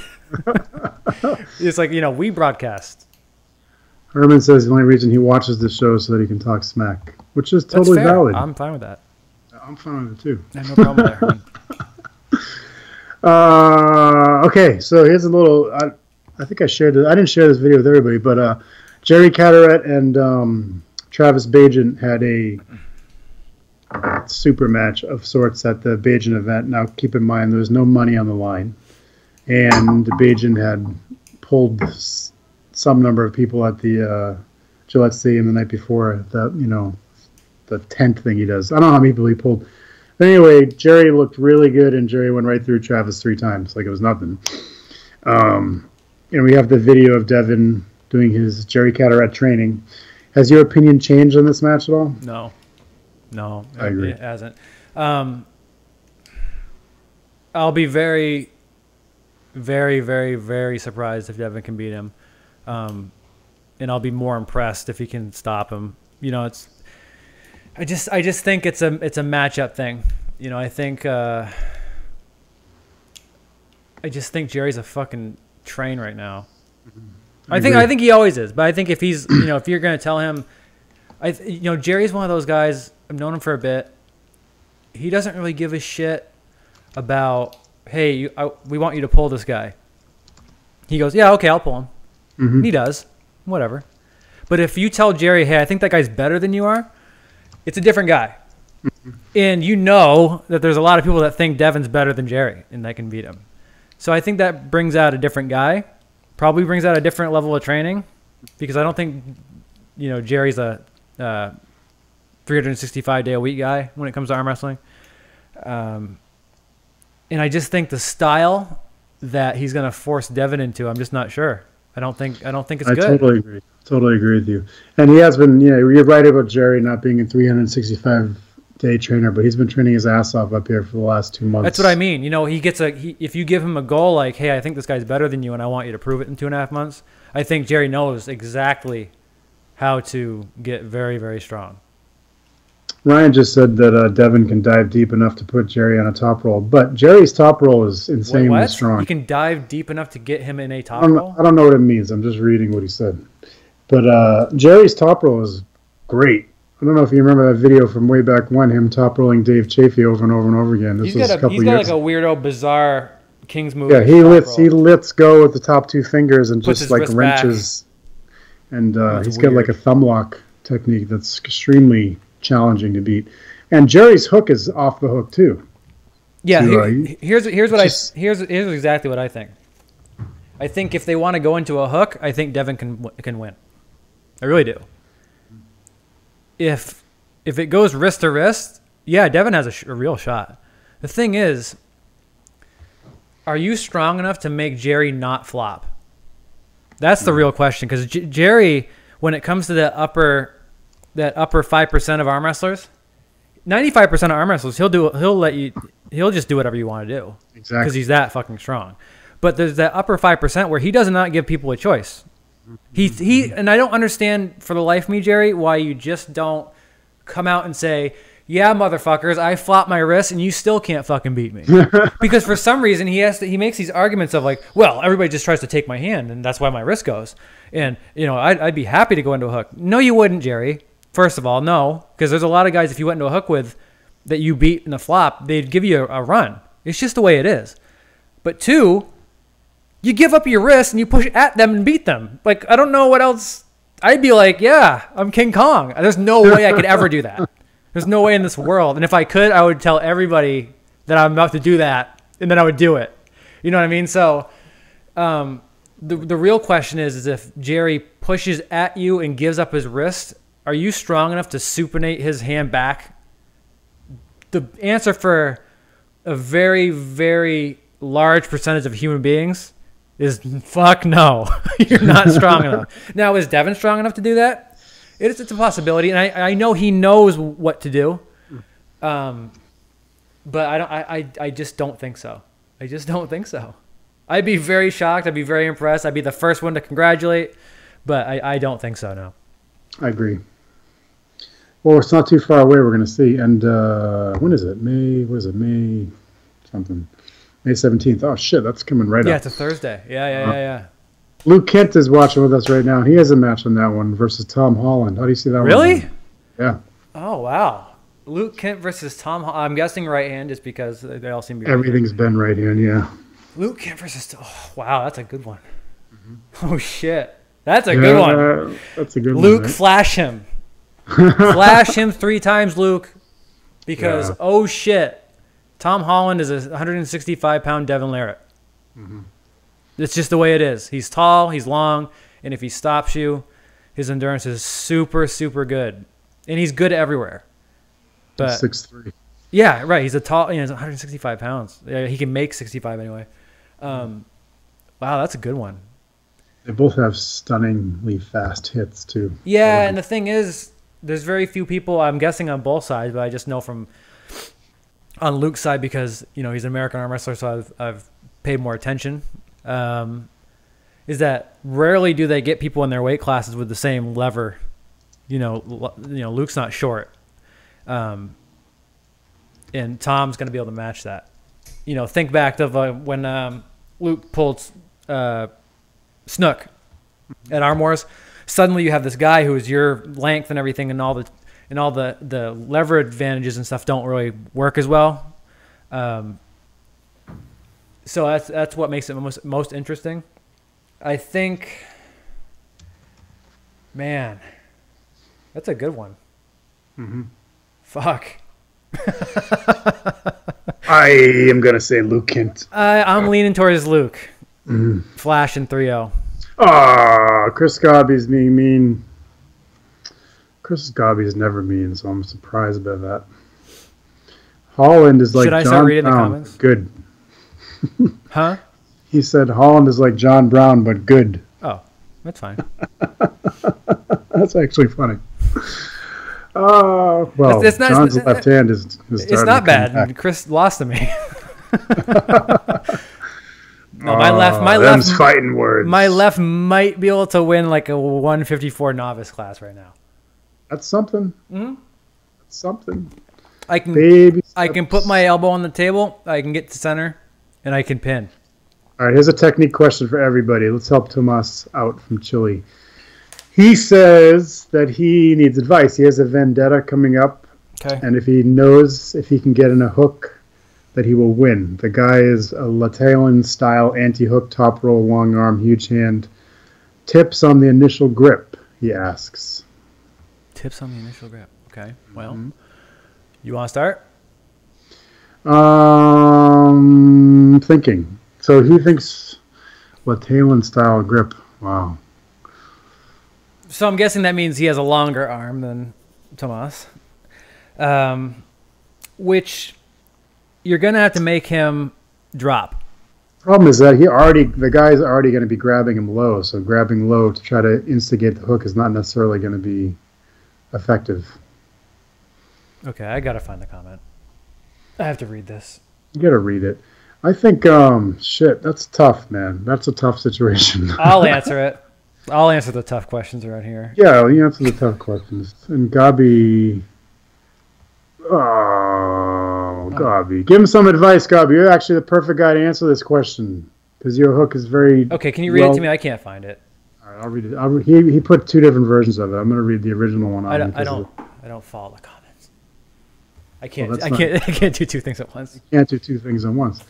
It's like, we broadcast. Herman says the only reason he watches this show is so that he can talk smack, which is totally valid. I'm fine with that. I'm fine with it too. I have no problem with that, Herman. Okay, so here's a little. I think I shared it. I didn't share this video with everybody, but Jerry Cadorette and Travis Bagent had a super match of sorts at the Bagent event. Now, keep in mind, there was no money on the line, and the Bagent had pulled some number of people at the Gillette Stadium the night before the tent thing he does. I don't know how many people he pulled. But anyway, Jerry looked really good, and Jerry went right through Travis 3 times like it was nothing. And we have the video of Devon doing his Jerry Cadorette training. Has your opinion changed on this match at all? No, I agree. It hasn't. I'll be very, very, very, very surprised if Devon can beat him, and I'll be more impressed if he can stop him. I just think it's a matchup thing. I think I just think Jerry's a fucking train right now. I think he always is, but I think if he's, if you're gonna tell him, Jerry's one of those guys. I've known him for a bit. He doesn't really give a shit about, hey, we want you to pull this guy. He goes, yeah, okay, I'll pull him. Mm-hmm. He does, whatever. But if you tell Jerry, hey, I think that guy's better than you are, it's a different guy. Mm-hmm. And you know that there's a lot of people that think Devon's better than Jerry and they can beat him. So I think that brings out a different guy. Probably brings out a different level of training, because I don't think, Jerry's a 365-day-a-week guy when it comes to arm wrestling. And I just think the style that he's going to force Devon into, I'm just not sure. I don't think it's good. I totally agree with you. And he has been, you're right about Jerry not being a 365-day trainer, but he's been training his ass off up here for the last 2 months. That's what I mean. He gets if you give him a goal like, hey, I think this guy's better than you and I want you to prove it in 2.5 months, I think Jerry knows exactly how to get very, very strong. Ryan just said that Devon can dive deep enough to put Jerry on a top roll, but Jerry's top roll is insanely strong. He can dive deep enough to get him in a top roll? I don't know what it means. I'm just reading what he said. But Jerry's top roll is great. I don't know if you remember that video from way back when, him top rolling Dave Chafee over and over and over again. He's got like a weirdo, bizarre King's move. Yeah, he lets go with the top 2 fingers and just like wrenches. Back. And he's got like a thumb lock technique that's extremely challenging to beat. And Jerry's hook is off the hook too. Yeah, here's exactly what I think. I think if they want to go into a hook, I think Devon can win. I really do. If it goes wrist to wrist, yeah, Devon has a real shot. The thing is, are you strong enough to make Jerry not flop? That's the real question, because Jerry, when it comes to that upper 5% of arm wrestlers, 95% of arm wrestlers, he'll just do whatever you want to do. Exactly. Because he's that fucking strong. But there's that upper 5% where he does not give people a choice. And I don't understand for the life of me, Jerry, why you just don't come out and say, yeah, motherfuckers, I flopped my wrist and you still can't fucking beat me. Because for some reason he makes these arguments of like, well, everybody just tries to take my hand and that's why my wrist goes. And, I'd be happy to go into a hook. No, you wouldn't, Jerry. First of all, no, because there's a lot of guys, if you went into a hook with that you beat in a flop, they'd give you a run. It's just the way it is. But 2, you give up your wrist and you push at them and beat them. Like, I don't know what else. I'd be like, yeah, I'm King Kong. There's no way I could ever do that. There's no way in this world. And if I could, I would tell everybody that I'm about to do that, and then I would do it. You know what I mean? So the real question is if Jerry pushes at you and gives up his wrist, are you strong enough to supinate his hand back? The answer for a very, very large percentage of human beings is fuck no. You're not strong enough. Now, is Devon strong enough to do that? It's a possibility, and I know he knows what to do, but I just don't think so. I just don't think so. I'd be very shocked. I'd be very impressed. I'd be the first one to congratulate, but I don't think so. No. I agree. Well, it's not too far away. We're going to see. And when is it? May something. May 17th. Oh, shit. That's coming right up. Yeah, it's a Thursday. Yeah. Luke Kent is watching with us right now. He has a match on that one versus Tom Holland. How do you see that one? Really? Yeah. Oh, wow. Luke Kent versus Tom Holland. I'm guessing right hand just because they all seem to be Everything's been right hand, yeah. Luke Kent versus... Oh, wow. That's a good one. Mm-hmm. Oh, shit. That's a good one. That's a good Luke, one. Luke, flash him. Flash him 3 times, Luke. Because, oh, shit. Tom Holland is a 165-pound Devon Larratt. Mm-hmm. It's just the way it is. He's tall, he's long, and if he stops you, his endurance is super, super good. And he's good everywhere. But 6'3". Yeah, right. He's he's 165 pounds. Yeah, he can make 65 anyway. Wow, that's a good one. They both have stunningly fast hits, too. Yeah, and the thing is, there's very few people, I'm guessing on both sides, but I just know from on Luke's side because, he's an American arm wrestler, so I've paid more attention. Is that rarely do they get people in their weight classes with the same lever. Luke's not short. And Tom's going to be able to match that. Think back to when Luke pulled Snook at Arm Wars, suddenly you have this guy who is your length and everything, and all the lever advantages and stuff don't really work as well. So that's what makes it most interesting. I think, man, that's a good one. Mm-hmm. Fuck. I am gonna say Luke Kent. I'm leaning towards Luke. Mm-hmm. Flash and 3-0. Chris Gobby's being mean. Chris Gobby's never mean, so I'm surprised by that. Holland is like Should I John start reading Brown, the comments? good. Huh? He said Holland is like John Brown, but good. Oh, that's fine. That's actually funny. Well, it's not, John's left hand is it's not bad. Back. Chris lost to me. No, them's fighting words. My left might be able to win like a 154 novice class right now. That's something. Mm-hmm. That's something. I can put my elbow on the table. I can get to center, and I can pin. All right, here's a technique question for everybody. Let's help Tomas out from Chile. He says that he needs advice. He has a vendetta coming up, okay, and if he knows if he can get in a hook, that he will win. The guy is a Latalin-style anti-hook, top roll, long arm, huge hand. Tips on the initial grip, he asks. Tips on the initial grip. Okay, well, you want to start? Thinking. So he thinks Latalin-style grip. Wow. So I'm guessing that means he has a longer arm than Tomas, which you're going to have to make him drop. Problem is that the guy's already going to be grabbing him low, so grabbing low to try to instigate the hook is not necessarily going to be effective. Okay, I got to find the comment. I have to read this. You got to read it. I think, shit, that's tough, man. That's a tough situation. I'll answer it. I'll answer the tough questions around here. Yeah, you answer the tough questions. And Gabi... Oh, Gabi. Give him some advice, Gabi. You're actually the perfect guy to answer this question. Because your hook is very... Okay, can you read it to me? I can't find it. All right, I'll read it. He put two different versions of it. I'm going to read the original one. I don't follow the comments. I can't do two things at once. You can't do two things at once.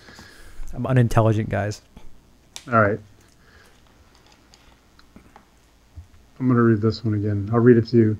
I'm unintelligent, guys. All right. I'm going to read this one again. I'll read it to you.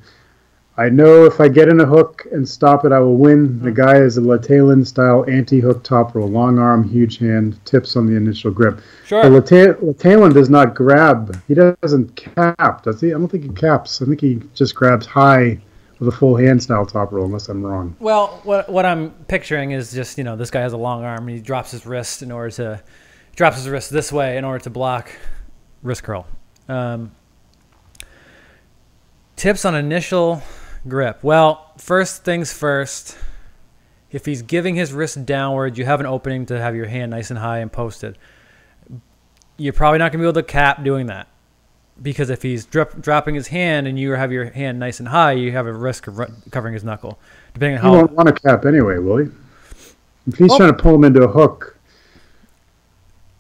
I know if I get in a hook and stop it, I will win. The guy is a Latalin-style anti-hook top roll. Long arm, huge hand, tips on the initial grip. Sure. Latalin does not grab. He doesn't cap, does he? I don't think he caps. I think he just grabs high with a full hand style top roll, unless I'm wrong. Well, what I'm picturing is just, this guy has a long arm, and he drops his wrist this way in order to block wrist curl. Tips on initial grip. Well, first things first, if he's giving his wrist downward, you have an opening to have your hand nice and high and posted. You're probably not going to be able to cap doing that, because if he's dropping his hand and you have your hand nice and high, you have a risk of covering his knuckle. Depending on how... He won't want to cap anyway, will he? If he's trying to pull him into a hook...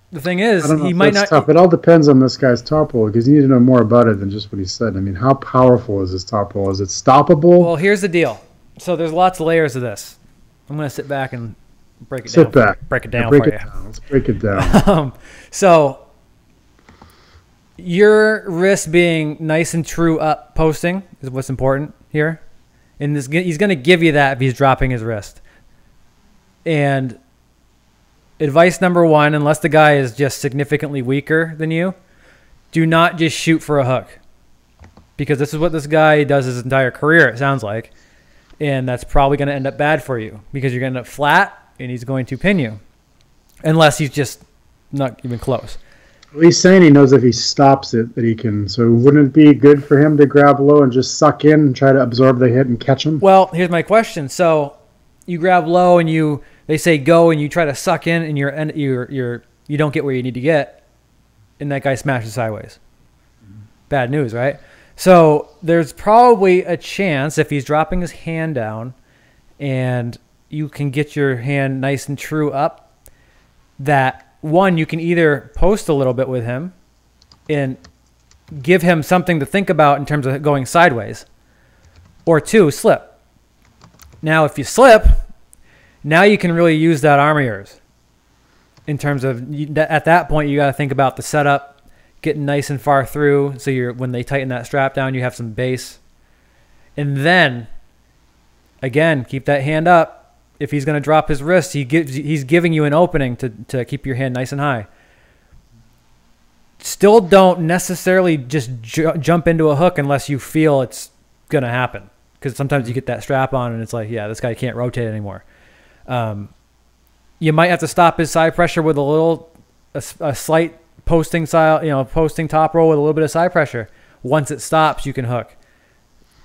The thing is, he might not... Tough. It all depends on this guy's top roll, because you need to know more about it than just what he said. I mean, how powerful is his top roll? Is it stoppable? Well, here's the deal. So there's lots of layers of this. I'm going to sit back and break it down. Sit back. Break it down for you. Let's break it down. So your wrist being nice and true up posting is what's important here. And he's going to give you that if he's dropping his wrist. And... advice number one, unless the guy is just significantly weaker than you, do not just shoot for a hook. Because this is what this guy does his entire career, it sounds like. And that's probably going to end up bad for you, because you're going to end up flat and he's going to pin you. Unless he's just not even close. Well, he's saying he knows if he stops it that he can. So wouldn't it be good for him to grab low and just suck in and try to absorb the hit and catch him? Well, here's my question. So you grab low and they say go, and you try to suck in, and you don't get where you need to get, and that guy smashes sideways. Bad news, right? So there's probably a chance, if he's dropping his hand down and you can get your hand nice and true up, that one, you can either post a little bit with him and give him something to think about in terms of going sideways, or two, slip. Now, if you slip, now you can really use that arm of yours. In terms of, at that point, you got to think about the setup, getting nice and far through, so when they tighten that strap down, you have some base. And then, again, keep that hand up. If he's going to drop his wrist, he's giving you an opening to keep your hand nice and high. Still don't necessarily just jump into a hook unless you feel it's going to happen. Because sometimes you get that strap on and it's like, yeah, this guy can't rotate anymore. You might have to stop his side pressure with a slight posting style, posting top roll with a little bit of side pressure. Once it stops, you can hook.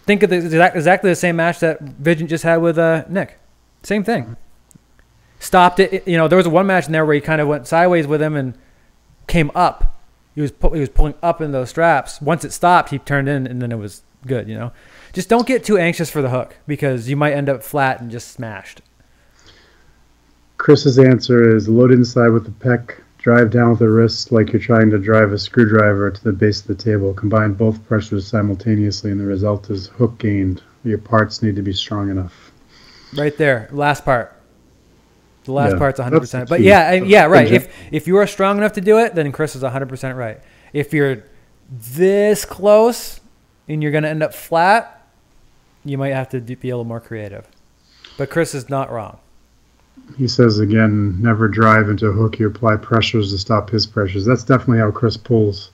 Think of exactly the same match that Bagent just had with Nick. Same thing. Stopped it. There was one match in there where he kind of went sideways with him and came up. He was pulling up in those straps. Once it stopped, he turned in, and then it was good. Just don't get too anxious for the hook because you might end up flat and just smashed. Chris's answer is load inside with the pec, drive down with the wrist like you're trying to drive a screwdriver to the base of the table. Combine both pressures simultaneously, and the result is hook gained. Your parts need to be strong enough. Right there, last part. The last part's 100%. But yeah, right. If you are strong enough to do it, then Chris is 100% right. If you're this close and you're going to end up flat, you might have to be a little more creative. But Chris is not wrong. He says, again, never drive into a hook. You apply pressures to stop his pressures. That's definitely how Chris pulls.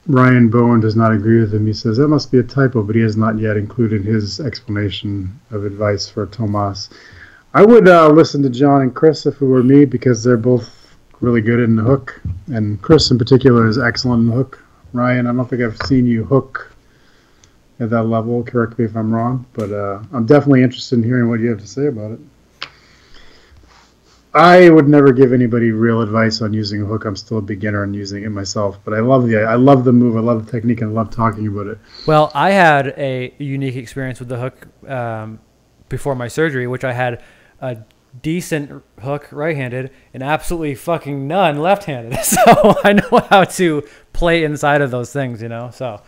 Ryan Bowen does not agree with him. He says, that must be a typo, but he has not yet included his explanation of advice for Tomas. I would listen to Jon and Chris if it were me because they're both really good in the hook. And Chris in particular is excellent in the hook. Ryan, I don't think I've seen you hook at that level. Correct me if I'm wrong. But I'm definitely interested in hearing what you have to say about it. I would never give anybody real advice on using a hook. I'm still a beginner in using it myself, but I love the move. I love the technique, and I love talking about it. Well, I had a unique experience with the hook before my surgery, which I had a decent hook right-handed and absolutely fucking none left-handed. So I know how to play inside of those things, So,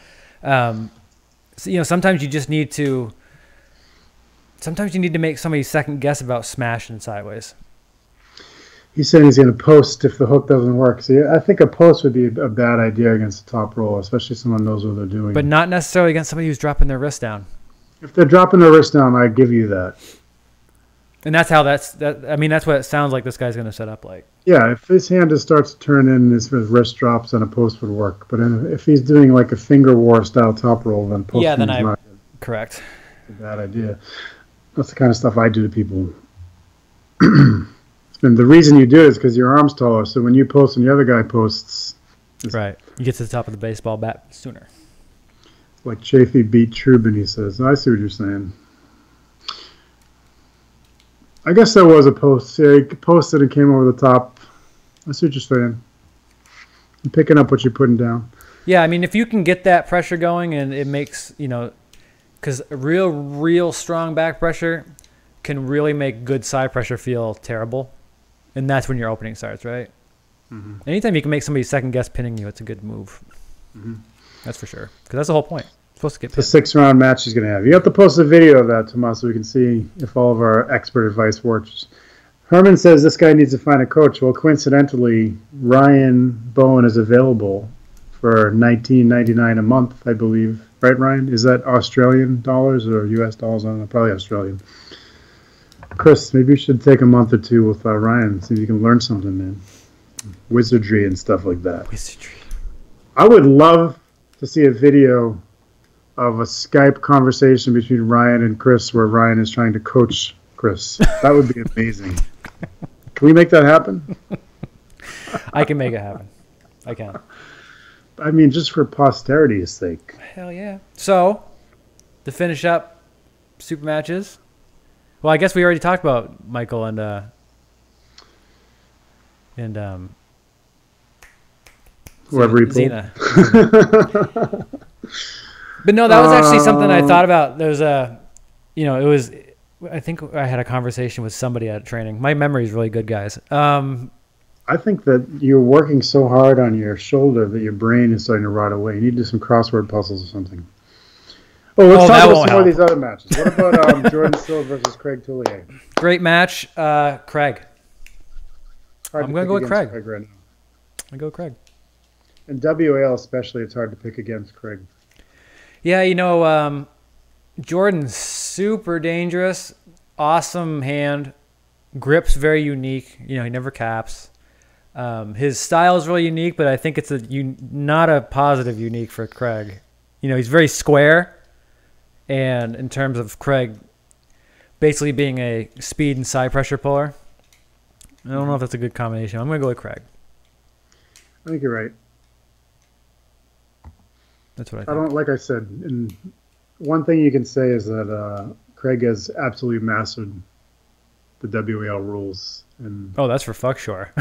sometimes you just need to. Sometimes you need to make somebody second guess about smashing sideways. He's saying he's going to post if the hook doesn't work. See, I think a post would be a bad idea against the top roll, especially if someone knows what they're doing. But not necessarily against somebody who's dropping their wrist down. If they're dropping their wrist down, I give you that. And that's how that's what it sounds like this guy's going to set up like. Yeah, if his hand just starts to turn in and his wrist drops, then a post would work. But if he's doing like a finger war style top roll, then post is not correct. A bad idea. That's the kind of stuff I do to people. And the reason you do it is because your arm's taller. So when you post and the other guy posts, right, you get to the top of the baseball bat sooner. Like Chafee beat Trubin, he says. I see what you're saying. I guess that was a post. Yeah, he posted and came over the top. I see what you're saying. I'm picking up what you're putting down. Yeah, I mean, if you can get that pressure going, and it makes because real strong back pressure can really make good side pressure feel terrible. And that's when your opening starts, right? Mm-hmm. Anytime you can make somebody second guess pinning you, it's a good move. Mm-hmm. That's for sure. Because that's the whole point. It's supposed to get pinned. It's a 6-round match he's going to have. You have to post a video of that, Tomas, so we can see if all of our expert advice works. Herman says this guy needs to find a coach. Well, coincidentally, Ryan Bowen is available for $19.99 a month, I believe. Right, Ryan? Is that Australian dollars or U.S. dollars? I don't know. Probably Australian. Chris, maybe you should take a month or two with Ryan, see if you can learn something, man. Wizardry and stuff like that. Wizardry. I would love to see a video of a Skype conversation between Ryan and Chris where Ryan is trying to coach Chris. That would be amazing. Can we make that happen? I can make it happen. I can. I mean, just for posterity's sake. Hell yeah. So, to finish up super matches... Well, I guess we already talked about Michael and whoever he Xena. But no, that was actually something I thought about. There was it was I think I had a conversation with somebody at training. My memory is really good, guys. I think that you're working so hard on your shoulder that your brain is starting to rot away. You need to do some crossword puzzles or something. Oh, let's talk about some more of these other matches. What about Jordan Silva versus Craig Tullier? Great match. Craig. I'm going to go with Craig. Right now. I go with Craig. And WAL especially, it's hard to pick against Craig. Yeah, Jordan's super dangerous. Awesome hand. Grip's very unique. He never caps. His style is really unique, but I think it's not a positive unique for Craig. He's very square. And in terms of Craig basically being a speed and side pressure puller, I don't know if that's a good combination. I'm going to go with Craig. I think you're right. That's what I think. I don't, like I said, and one thing you can say is that Craig has absolutely mastered the WAL rules. And oh, that's for fuck sure.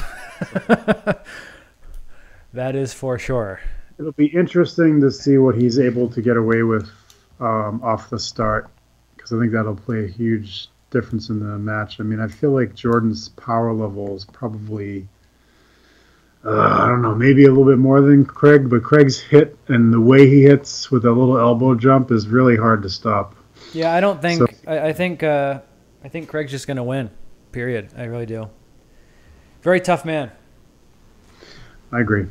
That is for sure. It'll be interesting to see what he's able to get away with off the start, because I think that'll play a huge difference in the match. I mean, I feel like Jordan's power level is probably, I don't know, maybe a little bit more than Craig, but Craig's hit and the way he hits with a little elbow jump is really hard to stop. Yeah, I don't think. So, I think Craig's just going to win. Period. I really do. Very tough man. I agree.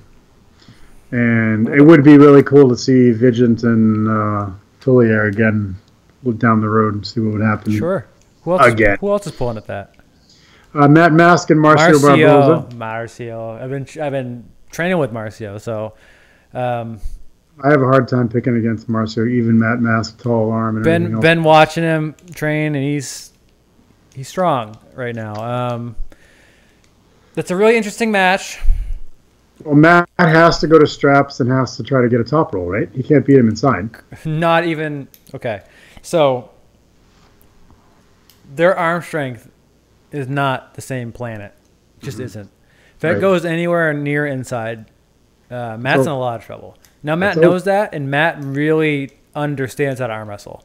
And it would be really cool to see Bagent and Tullier again down the road and see what would happen. Sure. Who else is pulling at that? Matt Mask and Marcio Barboza. Marcio. I've been training with Marcio, so I have a hard time picking against Marcio, even Matt Mask, tall arm, and everything else. Been watching him train, and he's strong right now. That's a really interesting match. Well, Matt has to go to straps and has to try to get a top roll, right? He can't beat him inside. Not even okay. So their arm strength is not the same planet. It just isn't. If it goes anywhere near inside, Matt's in a lot of trouble. Now, Matt knows that, and Matt really understands how to arm wrestle.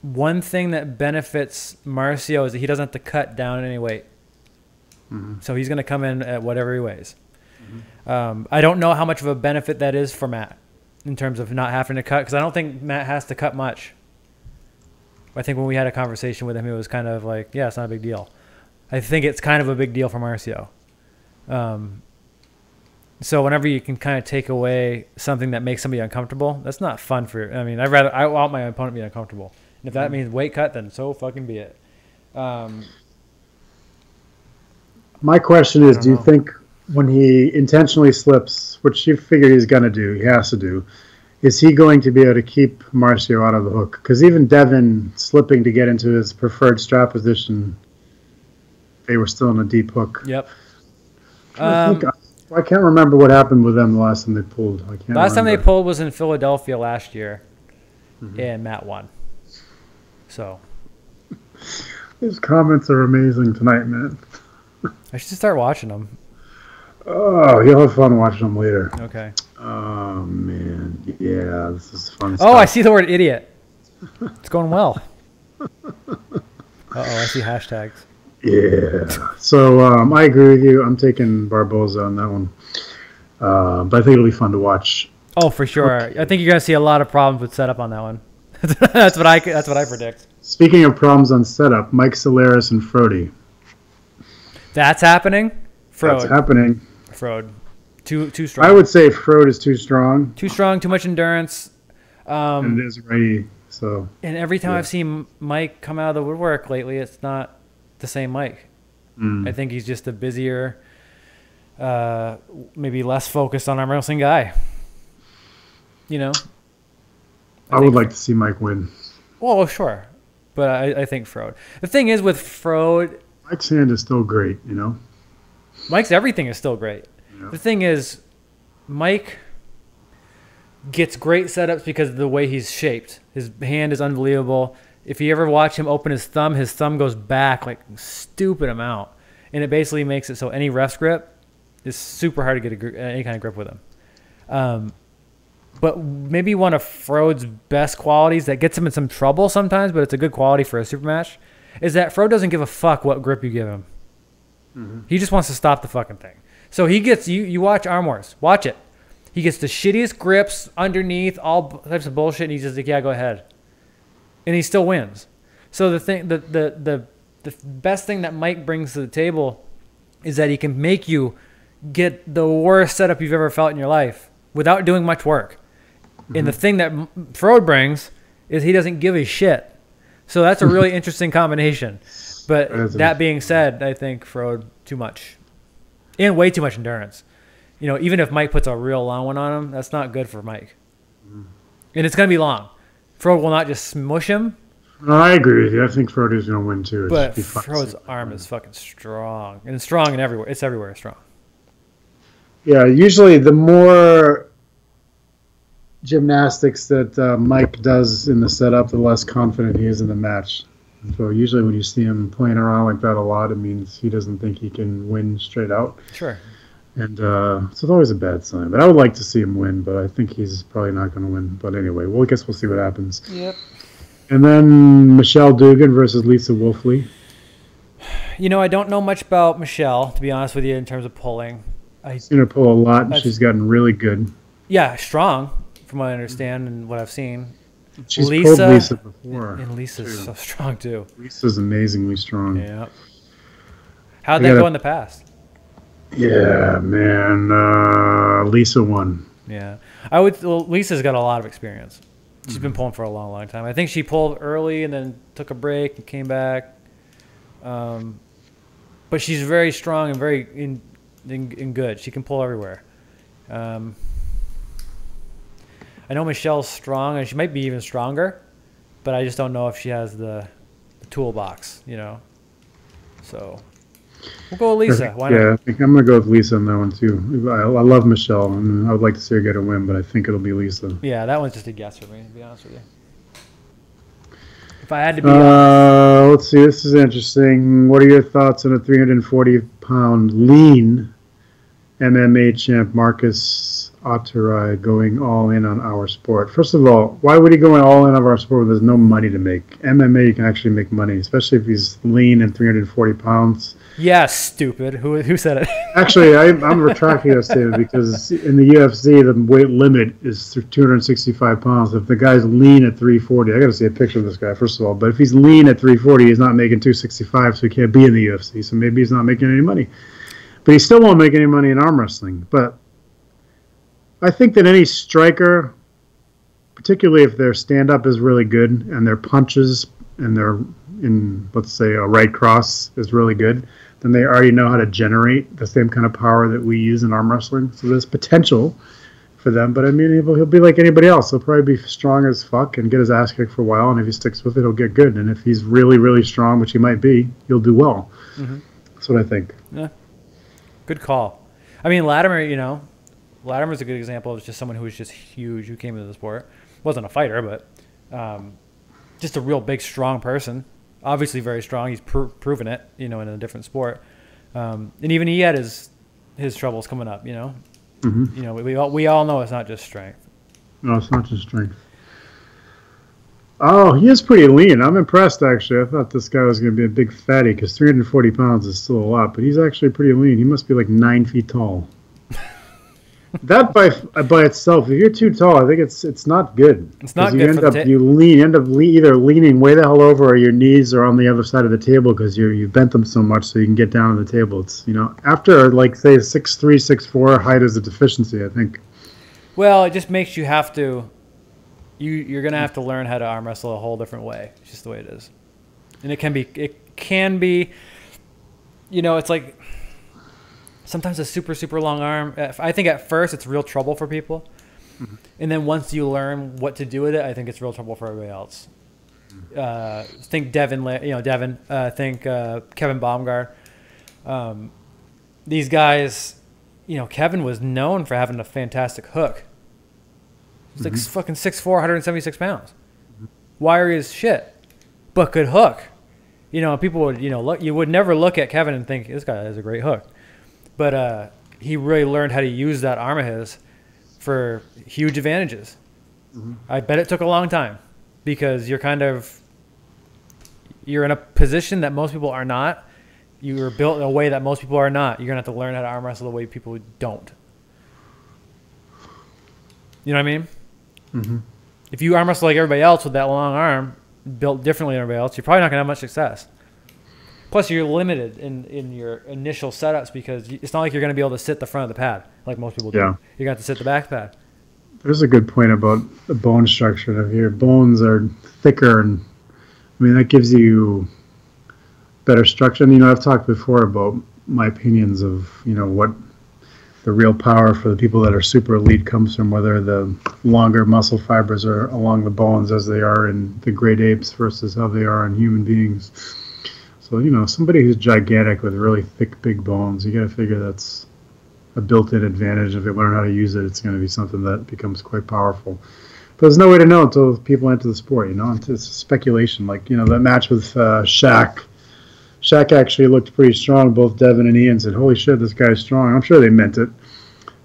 One thing that benefits Marcio is that he doesn't have to cut down any weight. So he's going to come in at whatever he weighs. I don't know how much of a benefit that is for Matt in terms of not having to cut, because I don't think Matt has to cut much. I think when we had a conversation with him, it was kind of like, yeah, it's not a big deal. I think it's kind of a big deal for Marcio. So whenever you can kind of take away something that makes somebody uncomfortable, that's not fun for. I mean, I want my opponent to be uncomfortable, and if that means weight cut, then so fucking be it. My question is, do you think when he intentionally slips, which you figure he's going to do, he has to do, is he going to be able to keep Marcio out of the hook? Because even Devon slipping to get into his preferred strap position, they were still in a deep hook. Yep. I can't remember what happened with them the last time they pulled. Last time they pulled was in Philadelphia last year, and Matt won. So his comments are amazing tonight, man. I should start watching them. Oh, you'll have fun watching them later. Okay. Oh, man. Yeah, this is fun stuff. Oh, I see the word idiot. It's going well. Uh-oh, I see hashtags. Yeah. So I agree with you. I'm taking Barboza on that one. But I think it'll be fun to watch. Oh, for sure. Okay. I think you're going to see a lot of problems with setup on that one. That's what I predict. Speaking of problems on setup, Mike Selearis and Froude. That's happening? Froude. That's happening. Froude. Too strong. I would say Froude is too strong. Too strong, too much endurance. And it is righty, so. And every time I've seen Mike come out of the woodwork lately, it's not the same Mike. I think he's just a busier, maybe less focused on arm wrestling guy. You know? I would like to see Mike win. Well, sure. But I think Froude. The thing is with Froude, Mike's hand is still great, you know? Mike's everything is still great. Yeah. The thing is, Mike gets great setups because of the way he's shaped. His hand is unbelievable. If you ever watch him open his thumb goes back like a stupid amount. And it basically makes it so any ref's grip is super hard to get any kind of grip with him. But maybe one of Froude's best qualities that gets him in some trouble sometimes, but it's a good quality for a super match, is that Froude doesn't give a fuck what grip you give him. Mm-hmm. He just wants to stop the fucking thing. So he gets, you watch Arm Wars. Watch it. He gets the shittiest grips underneath, all types of bullshit, and he's just like, yeah, go ahead. And he still wins. So the best thing that Mike brings to the table is that he can make you get the worst setup you've ever felt in your life without doing much work. Mm-hmm. And the thing that Froude brings is he doesn't give a shit. So that's a really interesting combination. But that being said, I think Froude too much. And way too much endurance. You know, even if Mike puts a real long one on him, that's not good for Mike. Mm-hmm. And it's going to be long. Froude will not just smush him. No, I agree with you. I think Froude is going to win too. But Froude's arm is fucking strong. And it's strong in everywhere. It's everywhere strong. Yeah, usually the more gymnastics that Mike does in the setup, the less confident he is in the match. And so usually when you see him playing around like that a lot, it means he doesn't think he can win straight out. Sure. And so it's always a bad sign. But I would like to see him win, but I think he's probably not going to win. But anyway, well, I guess we'll see what happens. Yep. And then Michelle Dugan versus Lisa Wolfley. You know, I don't know much about Michelle, to be honest with you, in terms of pulling. I've seen her pull a lot, and she's gotten really good. Yeah, strong, from what I understand and what I've seen. She's pulled Lisa before. And Lisa's so strong, too. Lisa's amazingly strong. Yeah. How'd that go in the past? Yeah, man. Lisa won. Yeah. Lisa's got a lot of experience. She's been pulling for a long, long time. I think she pulled early and then took a break and came back. But she's very strong and very in good. She can pull everywhere. I know Michelle's strong, and she might be even stronger, but I just don't know if she has the toolbox, you know. So we'll go with Lisa. Why not? Yeah, I think I'm going to go with Lisa on that one, too. I love Michelle, and I would like to see her get a win, but I think it'll be Lisa. Yeah, that one's just a guess for me, to be honest with you. If I had to be let's see, this is interesting. What are your thoughts on a 340-pound lean MMA champ Marcus Otterai going all in on our sport? First of all, why would he go all in on our sport when there's no money to make? MMA, you can actually make money, especially if he's lean and 340 pounds. Yeah, stupid. Who said it? Actually, I'm retracting that statement because in the UFC, the weight limit is 265 pounds. If the guy's lean at 340, I got to see a picture of this guy, first of all. But if he's lean at 340, he's not making 265, so he can't be in the UFC. So maybe he's not making any money. But he still won't make any money in arm wrestling. But I think that any striker, particularly if their stand-up is really good and their punches and their, let's say, a right cross is really good, then they already know how to generate the same kind of power that we use in arm wrestling. So there's potential for them. But, I mean, he'll be like anybody else. He'll probably be strong as fuck and get his ass kicked for a while. And if he sticks with it, he'll get good. And if he's really, really strong, which he might be, he'll do well. Mm-hmm. That's what I think. Yeah. Good call. I mean, Latimer, you know, Latimer's a good example of just someone who was just huge, who came into the sport. Wasn't a fighter, but just a real big, strong person. Obviously very strong. He's proven it, you know, in a different sport. And even he had his troubles coming up, you know. Mm-hmm. You know, we all know it's not just strength. No, it's not just strength. Oh, he is pretty lean. I'm impressed, actually. I thought this guy was going to be a big fatty because 340 pounds is still a lot, but he's actually pretty lean. He must be like 9 feet tall. That by itself, if you're too tall, I think it's not good. It's not good. You end up either leaning way the hell over, or your knees are on the other side of the table because you bent them so much so you can get down on the table. It's, you know, after like say 6'3", 6'4", height is a deficiency, I think. Well, it just makes you have to. You're gonna have to learn how to arm wrestle a whole different way. It's just the way it is, and it can be. You know, it's like. Sometimes a super, super long arm. I think at first it's real trouble for people. Mm-hmm. And then once you learn what to do with it, I think it's real trouble for everybody else. Think Devon, think Kevin Baumgart. These guys, you know, Kevin was known for having a fantastic hook. He's like fucking 6'4", 176 pounds. Wiry as shit, but good hook. You know, people would, you know, you would never look at Kevin and think, this guy has a great hook. But he really learned how to use that arm of his for huge advantages. I bet it took a long time because you're in a position that most people are not. You were built in a way that most people are not. You're going to have to learn how to arm wrestle the way people don't. You know what I mean? Mm-hmm. If you arm wrestle like everybody else with that long arm, built differently than everybody else, you're probably not going to have much success. Plus, you're limited in your initial setups because it's not like you're going to be able to sit the front of the pad like most people do. Yeah. You're going to have to sit the back pad. There's a good point about the bone structure of your bones are thicker, and I mean that gives you better structure. And I've talked before about my opinions of what the real power for the people that are super elite comes from, whether the longer muscle fibers are along the bones as they are in the great apes versus how they are in human beings. So somebody who's gigantic with really thick, big bones, you got to figure that's a built-in advantage. If they learn how to use it, it's going to be something that becomes quite powerful. But there's no way to know until people enter the sport. It's speculation. Like that match with Shaq. Shaq actually looked pretty strong. Both Devon and Ian said, "Holy shit, this guy's strong." I'm sure they meant it.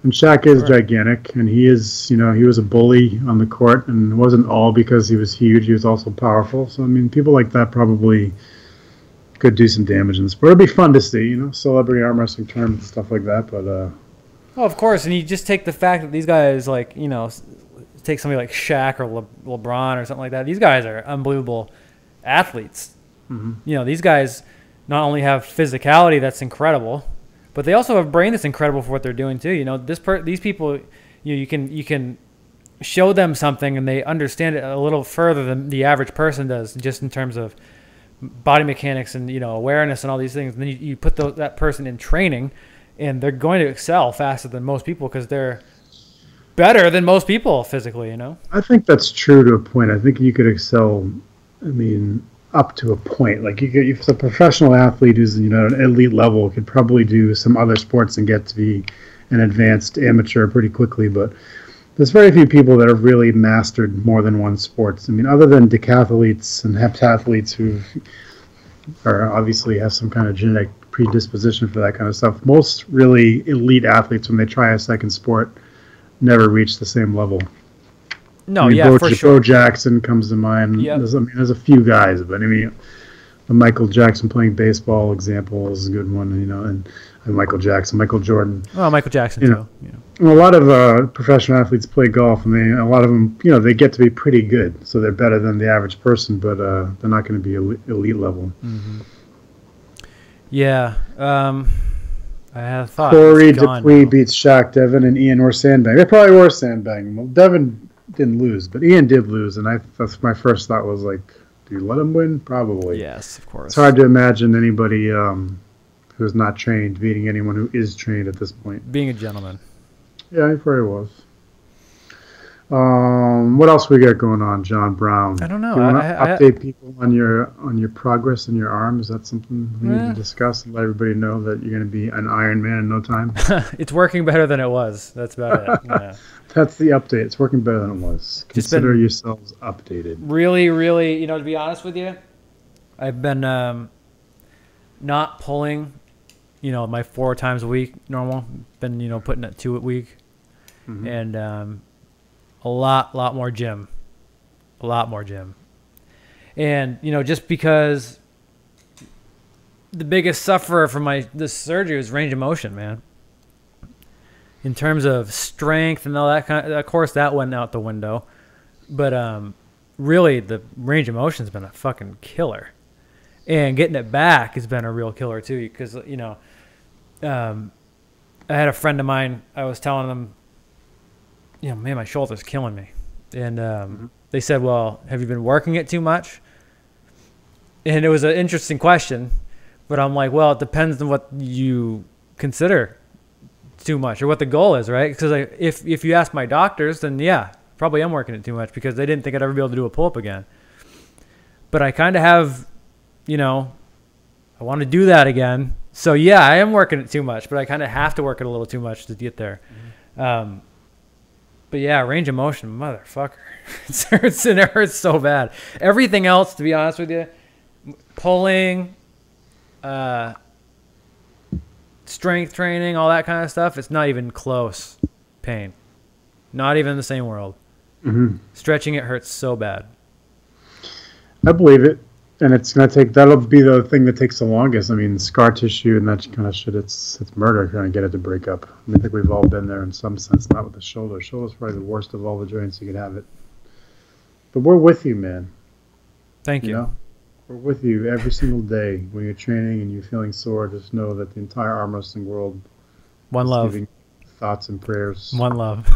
And Shaq is gigantic, and he is. He was a bully on the court, and it wasn't all because he was huge. He was also powerful. So people like that probably could do some damage in the sport. It'd be fun to see, celebrity arm wrestling tournaments and stuff like that. But oh, of course, and you just take the fact that these guys, like take somebody like Shaq or LeBron or something like that. These guys are unbelievable athletes. Mm-hmm. These guys not only have physicality that's incredible, but they also have a brain that's incredible for what they're doing too. These people, you can show them something and they understand it a little further than the average person does, just in terms of body mechanics and awareness and all these things. And then you put that person in training, and they're going to excel faster than most people because they're better than most people physically. I think that's true to a point. I think you could excel. Up to a point. Like if a professional athlete who's at an elite level could probably do some other sports and get to be an advanced amateur pretty quickly. But there's very few people that have really mastered more than one sport. Other than decathletes and heptathletes who are obviously have some kind of genetic predisposition for that kind of stuff, most really elite athletes, when they try a second sport, never reach the same level. No, for sure. Bo Jackson comes to mind. Yep. There's a few guys, but the Michael Jackson playing baseball example is a good one. And Michael Jordan. Oh, Michael Jackson too. A lot of professional athletes play golf, and a lot of them, they get to be pretty good, so they're better than the average person, but they're not going to be elite level. Mm-hmm. Yeah. I had a thought. Corey Dupuis beats Shaq. Devon and Ian were sandbagging. They probably were sandbagging. Well, Devon didn't lose, but Ian did lose, and that's my first thought was like, do you let him win? Probably. Yes, of course. It's hard to imagine anybody who's not trained beating anyone who is trained at this point. Being a gentleman. Yeah, he probably was. What else we got going on, John Brown? I don't know. Do you want to update people on your progress in your arm? Is that something we need to discuss and let everybody know that you're going to be an Iron Man in no time? It's working better than it was. That's about it. Yeah. That's the update. It's working better than it was. Consider yourselves updated. Really, really, to be honest with you, I've been not pulling, my 4 times a week normal. Been, putting it 2 a week. Mm-hmm. And a lot more gym. A lot more gym. And, just because the biggest sufferer from this surgery was range of motion, man. In terms of strength and all that of course, that went out the window. But really, the range of motion's been a fucking killer. And getting it back has been a real killer, too. Because, I had a friend of mine, I was telling them, man, my shoulder's killing me. And they said, well, have you been working it too much? And it was an interesting question. But I'm like, well, it depends on what you consider too much or what the goal is, right? Because if you ask my doctors, then yeah, probably am working it too much because they didn't think I'd ever be able to do a pull-up again. But I kind of have, I want to do that again. So yeah, I am working it too much, but I kind of have to work it a little too much to get there. Mm-hmm. But yeah, range of motion, motherfucker. It hurts so bad. Everything else, to be honest with you, pulling, strength training, all that kind of stuff, it's not even close pain. Not even in the same world. Mm-hmm. Stretching it hurts so bad. I believe it. And it's going to take, that'll be the thing that takes the longest. I mean, scar tissue and that kind of shit, it's murder trying to get it to break up. I think we've all been there in some sense, not with the shoulder. Shoulder's probably the worst of all the joints you could have it. But we're with you, man. Thank you. You know? We're with you every single day when you're training and you're feeling sore. Just know that the entire arm wrestling world One is love. giving thoughts and prayers. One love.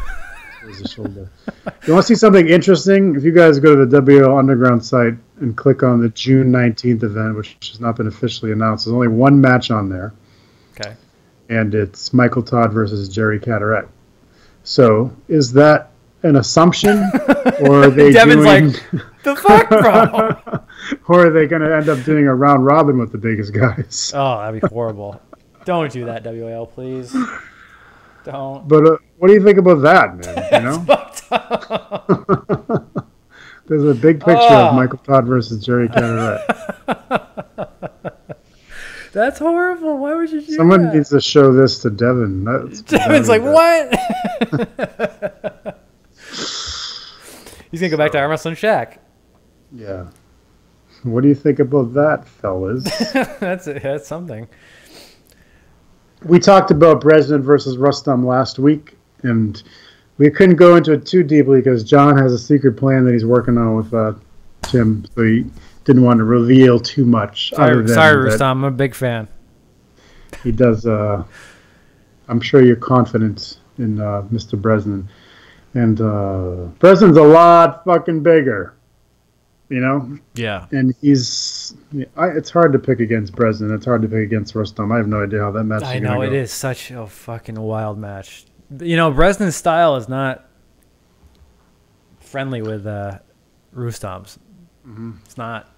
Towards the shoulder. You want to see something interesting? If you guys go to the WL Underground site and click on the June 19th event, which has not been officially announced, there's only one match on there. Okay. And it's Michael Todd versus Jerry Cadorette. So, is that an assumption? Or are they Devin's doing... like, the fuck, bro? Or are they going to end up doing a round robin with the biggest guys? Oh, that'd be horrible. Don't do that, WL, please. Don't. But what do you think about that, man? You know? Fucked up. There's a big picture of Michael Todd versus Jerry Cadorette. That's horrible. Why would you do Someone that? needs to show this to Devon. Devin's like, what? He's going to go back to arm wrestling Shack. Yeah. What do you think about that, fellas? That's something. We talked about Brezhnev versus Rustam last week, and we couldn't go into it too deeply because John has a secret plan that he's working on with Tim, so he didn't want to reveal too much. Sorry, Rustam. I'm a big fan. He does. I'm sure you're confident in Mr. Brezhnev. And Brezhnev's a lot fucking bigger, you know? Yeah. And he's... it's hard to pick against Brezhnev. It's hard to pick against Rustam. I have no idea how that match is going to go. I know, it is such a fucking wild match. You know, Brezhnev's style is not friendly with Rustam's. Mm-hmm. It's not.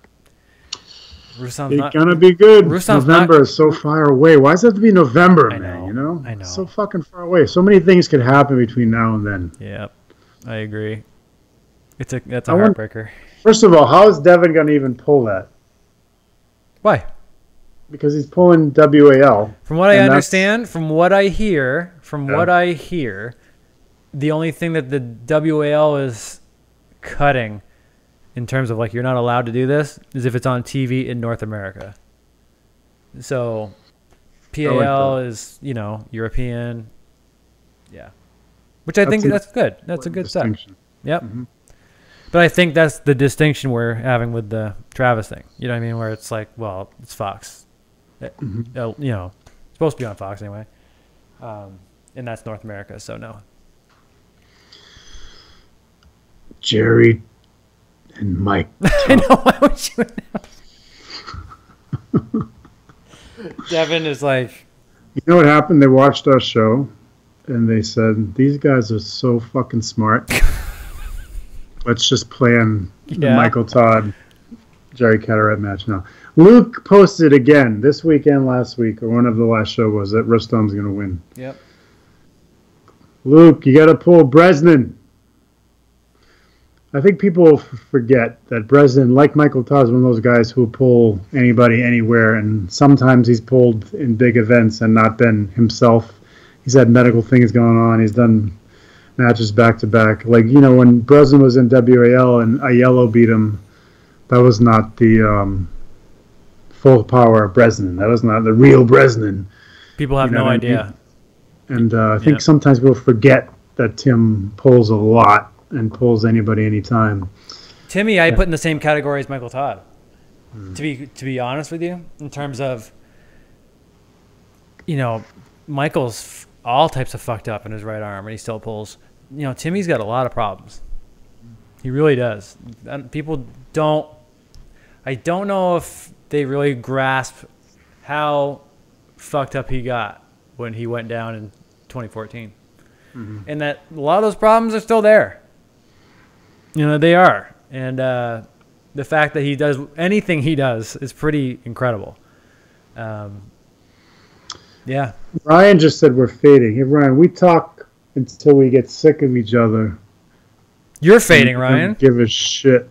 Rustam's it's not gonna be good. Rustam's November is so far away. Why does it have to be November, I man? know, You know? I know. It's so fucking far away. So many things could happen between now and then. Yep, I agree. That's a heartbreaker. First of all, how is Devon gonna even pull that? Why? Because he's pulling WAL. From what I understand, from what I hear, the only thing that the WAL is cutting in terms of like you're not allowed to do this is if it's on TV in North America. So PAL is, you know, European. Yeah. Which I think that's good. That's a good step. Yep. Mm-hmm. But I think that's the distinction we're having with the Travis thing. You know what I mean? Where it's like, well, it's Fox. Mm-hmm. You know, it's supposed to be on Fox anyway. And that's North America, so no. Jerry and Mike. I know. Why would you? Devin is like. You know what happened? They watched our show, and they said, "These guys are so fucking smart. Let's just plan the Michael Todd, Jerry Cadorette match now." Luke posted again this weekend, last week, or one of the last show was that Rustam's going to win. Yep. Luke, you got to pull Brezhnev. I think people forget that Brezhnev, like Michael Todd, is one of those guys who will pull anybody anywhere, and sometimes he's pulled in big events and not been himself. He's had medical things going on. He's done matches back to back. Like, you know, when Brezhnev was in WAL and Aiello beat him, that was not the full power Brezhnev. That was not the real Brezhnev. People have no idea. And I think sometimes people forget that Tim pulls a lot and pulls anybody anytime. Timmy, I put in the same category as Michael Todd. To be honest with you, in terms of, you know, Michael's all types of fucked up in his right arm, and he still pulls. You know, Timmy's got a lot of problems. He really does. And people don't. I don't know if they really grasp how fucked up he got when he went down in 2014, and that a lot of those problems are still there. You know, they are. And the fact that he does anything he does is pretty incredible. Yeah. Ryan just said we're fading. Hey, Ryan, we talk until we get sick of each other. You're fading, Ryan. Give a shit.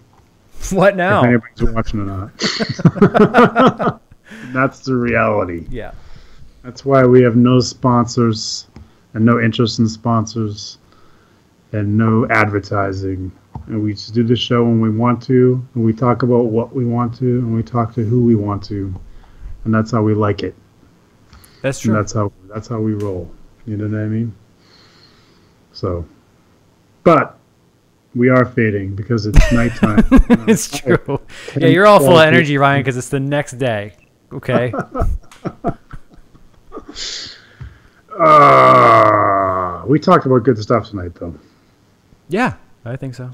What now? If anybody's watching or not. That's the reality. Yeah. That's why we have no sponsors and no interest in sponsors. and no advertising. And we just do the show when we want to, and we talk about what we want to, and we talk to who we want to, and that's how we like it. That's true. And that's how we roll. You know what I mean? So, but we are fading because it's nighttime. It's true. Yeah, you're all full of energy, Ryan, because it's the next day. Okay. We talked about good stuff tonight, though. Yeah, I think so.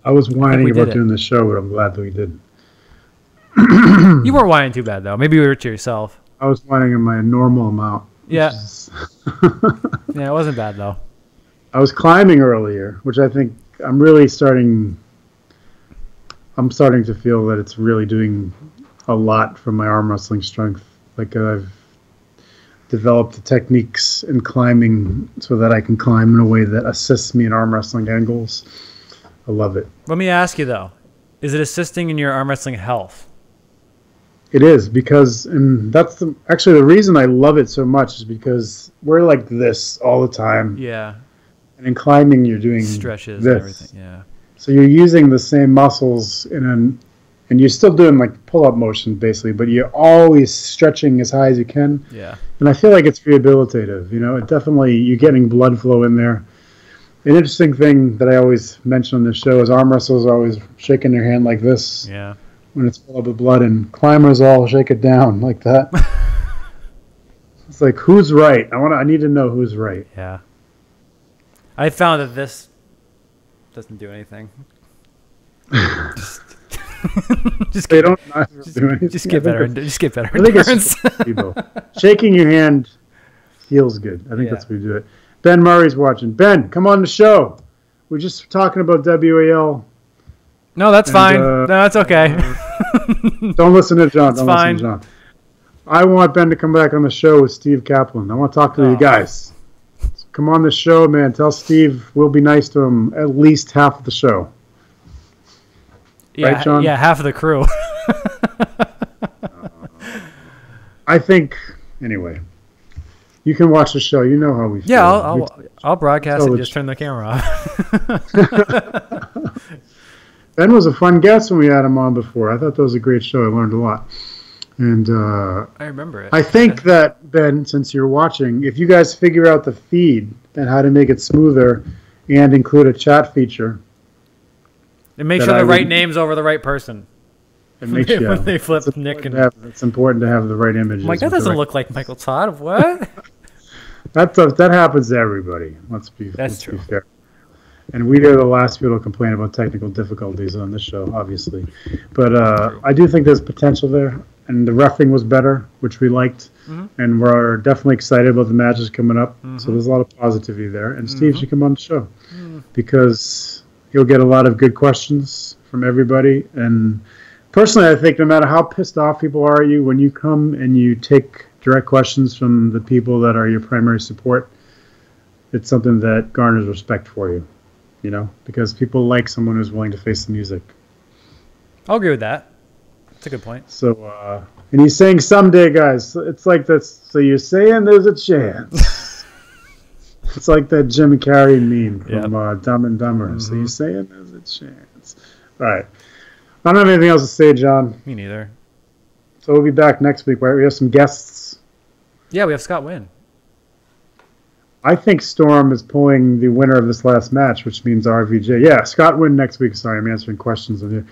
I was whining about doing the show, but I'm glad that we didn't. You weren't whining too bad, though. Maybe you were to yourself. I was whining in my normal amount. Yeah. Yeah, it wasn't bad, though. I was climbing earlier, which I think I'm starting to feel that it's really doing a lot for my arm wrestling strength. Like I've developed the techniques in climbing so that I can climb in a way that assists me in arm wrestling angles. I love it. Let me ask you, though. Is it assisting in your arm wrestling health? It is, because, and that's actually the reason I love it so much is because we're like this all the time. Yeah. And in climbing, you're doing stretches this. And everything. Yeah. So you're using the same muscles and you're still doing like pull-up motions basically, but you're always stretching as high as you can. Yeah. And I feel like it's rehabilitative. You know, it definitely, you're getting blood flow in there. An interesting thing that I always mention on this show is arm wrestlers are always shaking their hand like this. Yeah. When it's full of blood, and climbers all shake it down like that. It's like, who's right? I need to know who's right. Yeah. I found that this doesn't do anything. Just get better. Just get better. I think it's shaking your hand feels good. I think that's what we do it. Ben Murray's watching. Ben, come on the show. We're just talking about WAL. No, that's fine. No, that's okay. Don't listen to John. Listen to John. I want Ben to come back on the show with Steve Kaplan. I want to talk to you guys. So come on the show, man. Tell Steve we'll be nice to him at least half of the show. Yeah, right, John? Yeah, half of the crew. I think, anyway, you can watch the show. You know how we feel. Yeah, I'll broadcast and just turn the camera off. Ben was a fun guest when we had him on before. I thought that was a great show. I learned a lot. And I remember it. I think that, Ben, since you're watching, if you guys figure out the feed and how to make it smoother and include a chat feature. And make sure the right name's over the right person. And make sure when they flip Nick. It's important to have the right images. Like, that doesn't look like Michael Todd. What? That happens to everybody. Let's be fair. And we are the last people to complain about technical difficulties on this show, obviously. But I do think there's potential there. And the refereeing was better, which we liked. Mm-hmm. And we're definitely excited about the matches coming up. Mm-hmm. So there's a lot of positivity there. And Steve should come on the show because he'll get a lot of good questions from everybody. And personally, I think no matter how pissed off people are at you, when you come and you take direct questions from the people that are your primary support, it's something that garners respect for you. You know, because people like someone who's willing to face the music. I'll agree with that. That's a good point. So, and he's saying someday, guys. It's like this. So you're saying there's a chance. It's like that Jim Carrey meme from Dumb and Dumber. Mm-hmm. So you're saying there's a chance. All right. I don't have anything else to say, John. Me neither. So we'll be back next week, right? We have some guests. Yeah, we have Scott Wynn. I think Storm is pulling the winner of this last match, which means RVJ. Yeah, Scott Wynn next week. Sorry, I'm answering questions of you.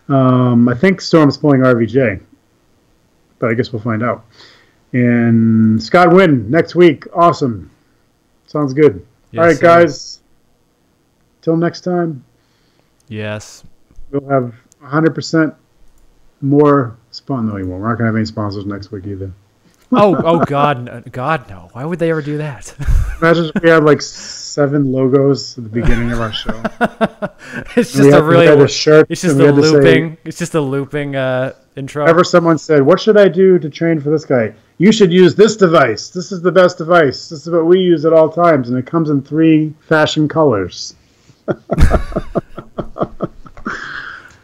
I think Storm is pulling RVJ, but I guess we'll find out. And Scott Wynn next week. Awesome. Sounds good. Yes, all right, guys. Till next time. Yes. We'll have 100% more sponsors. No, we won't. We're not going to have any sponsors next week either. Oh, God, no. Why would they ever do that? Imagine if we had like 7 logos at the beginning of our show. It's just a looping intro. Whenever someone said, "What should I do to train for this guy?" You should use this device. This is the best device. This is what we use at all times, and it comes in 3 fashion colors. All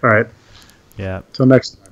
right. Yeah. Till next time.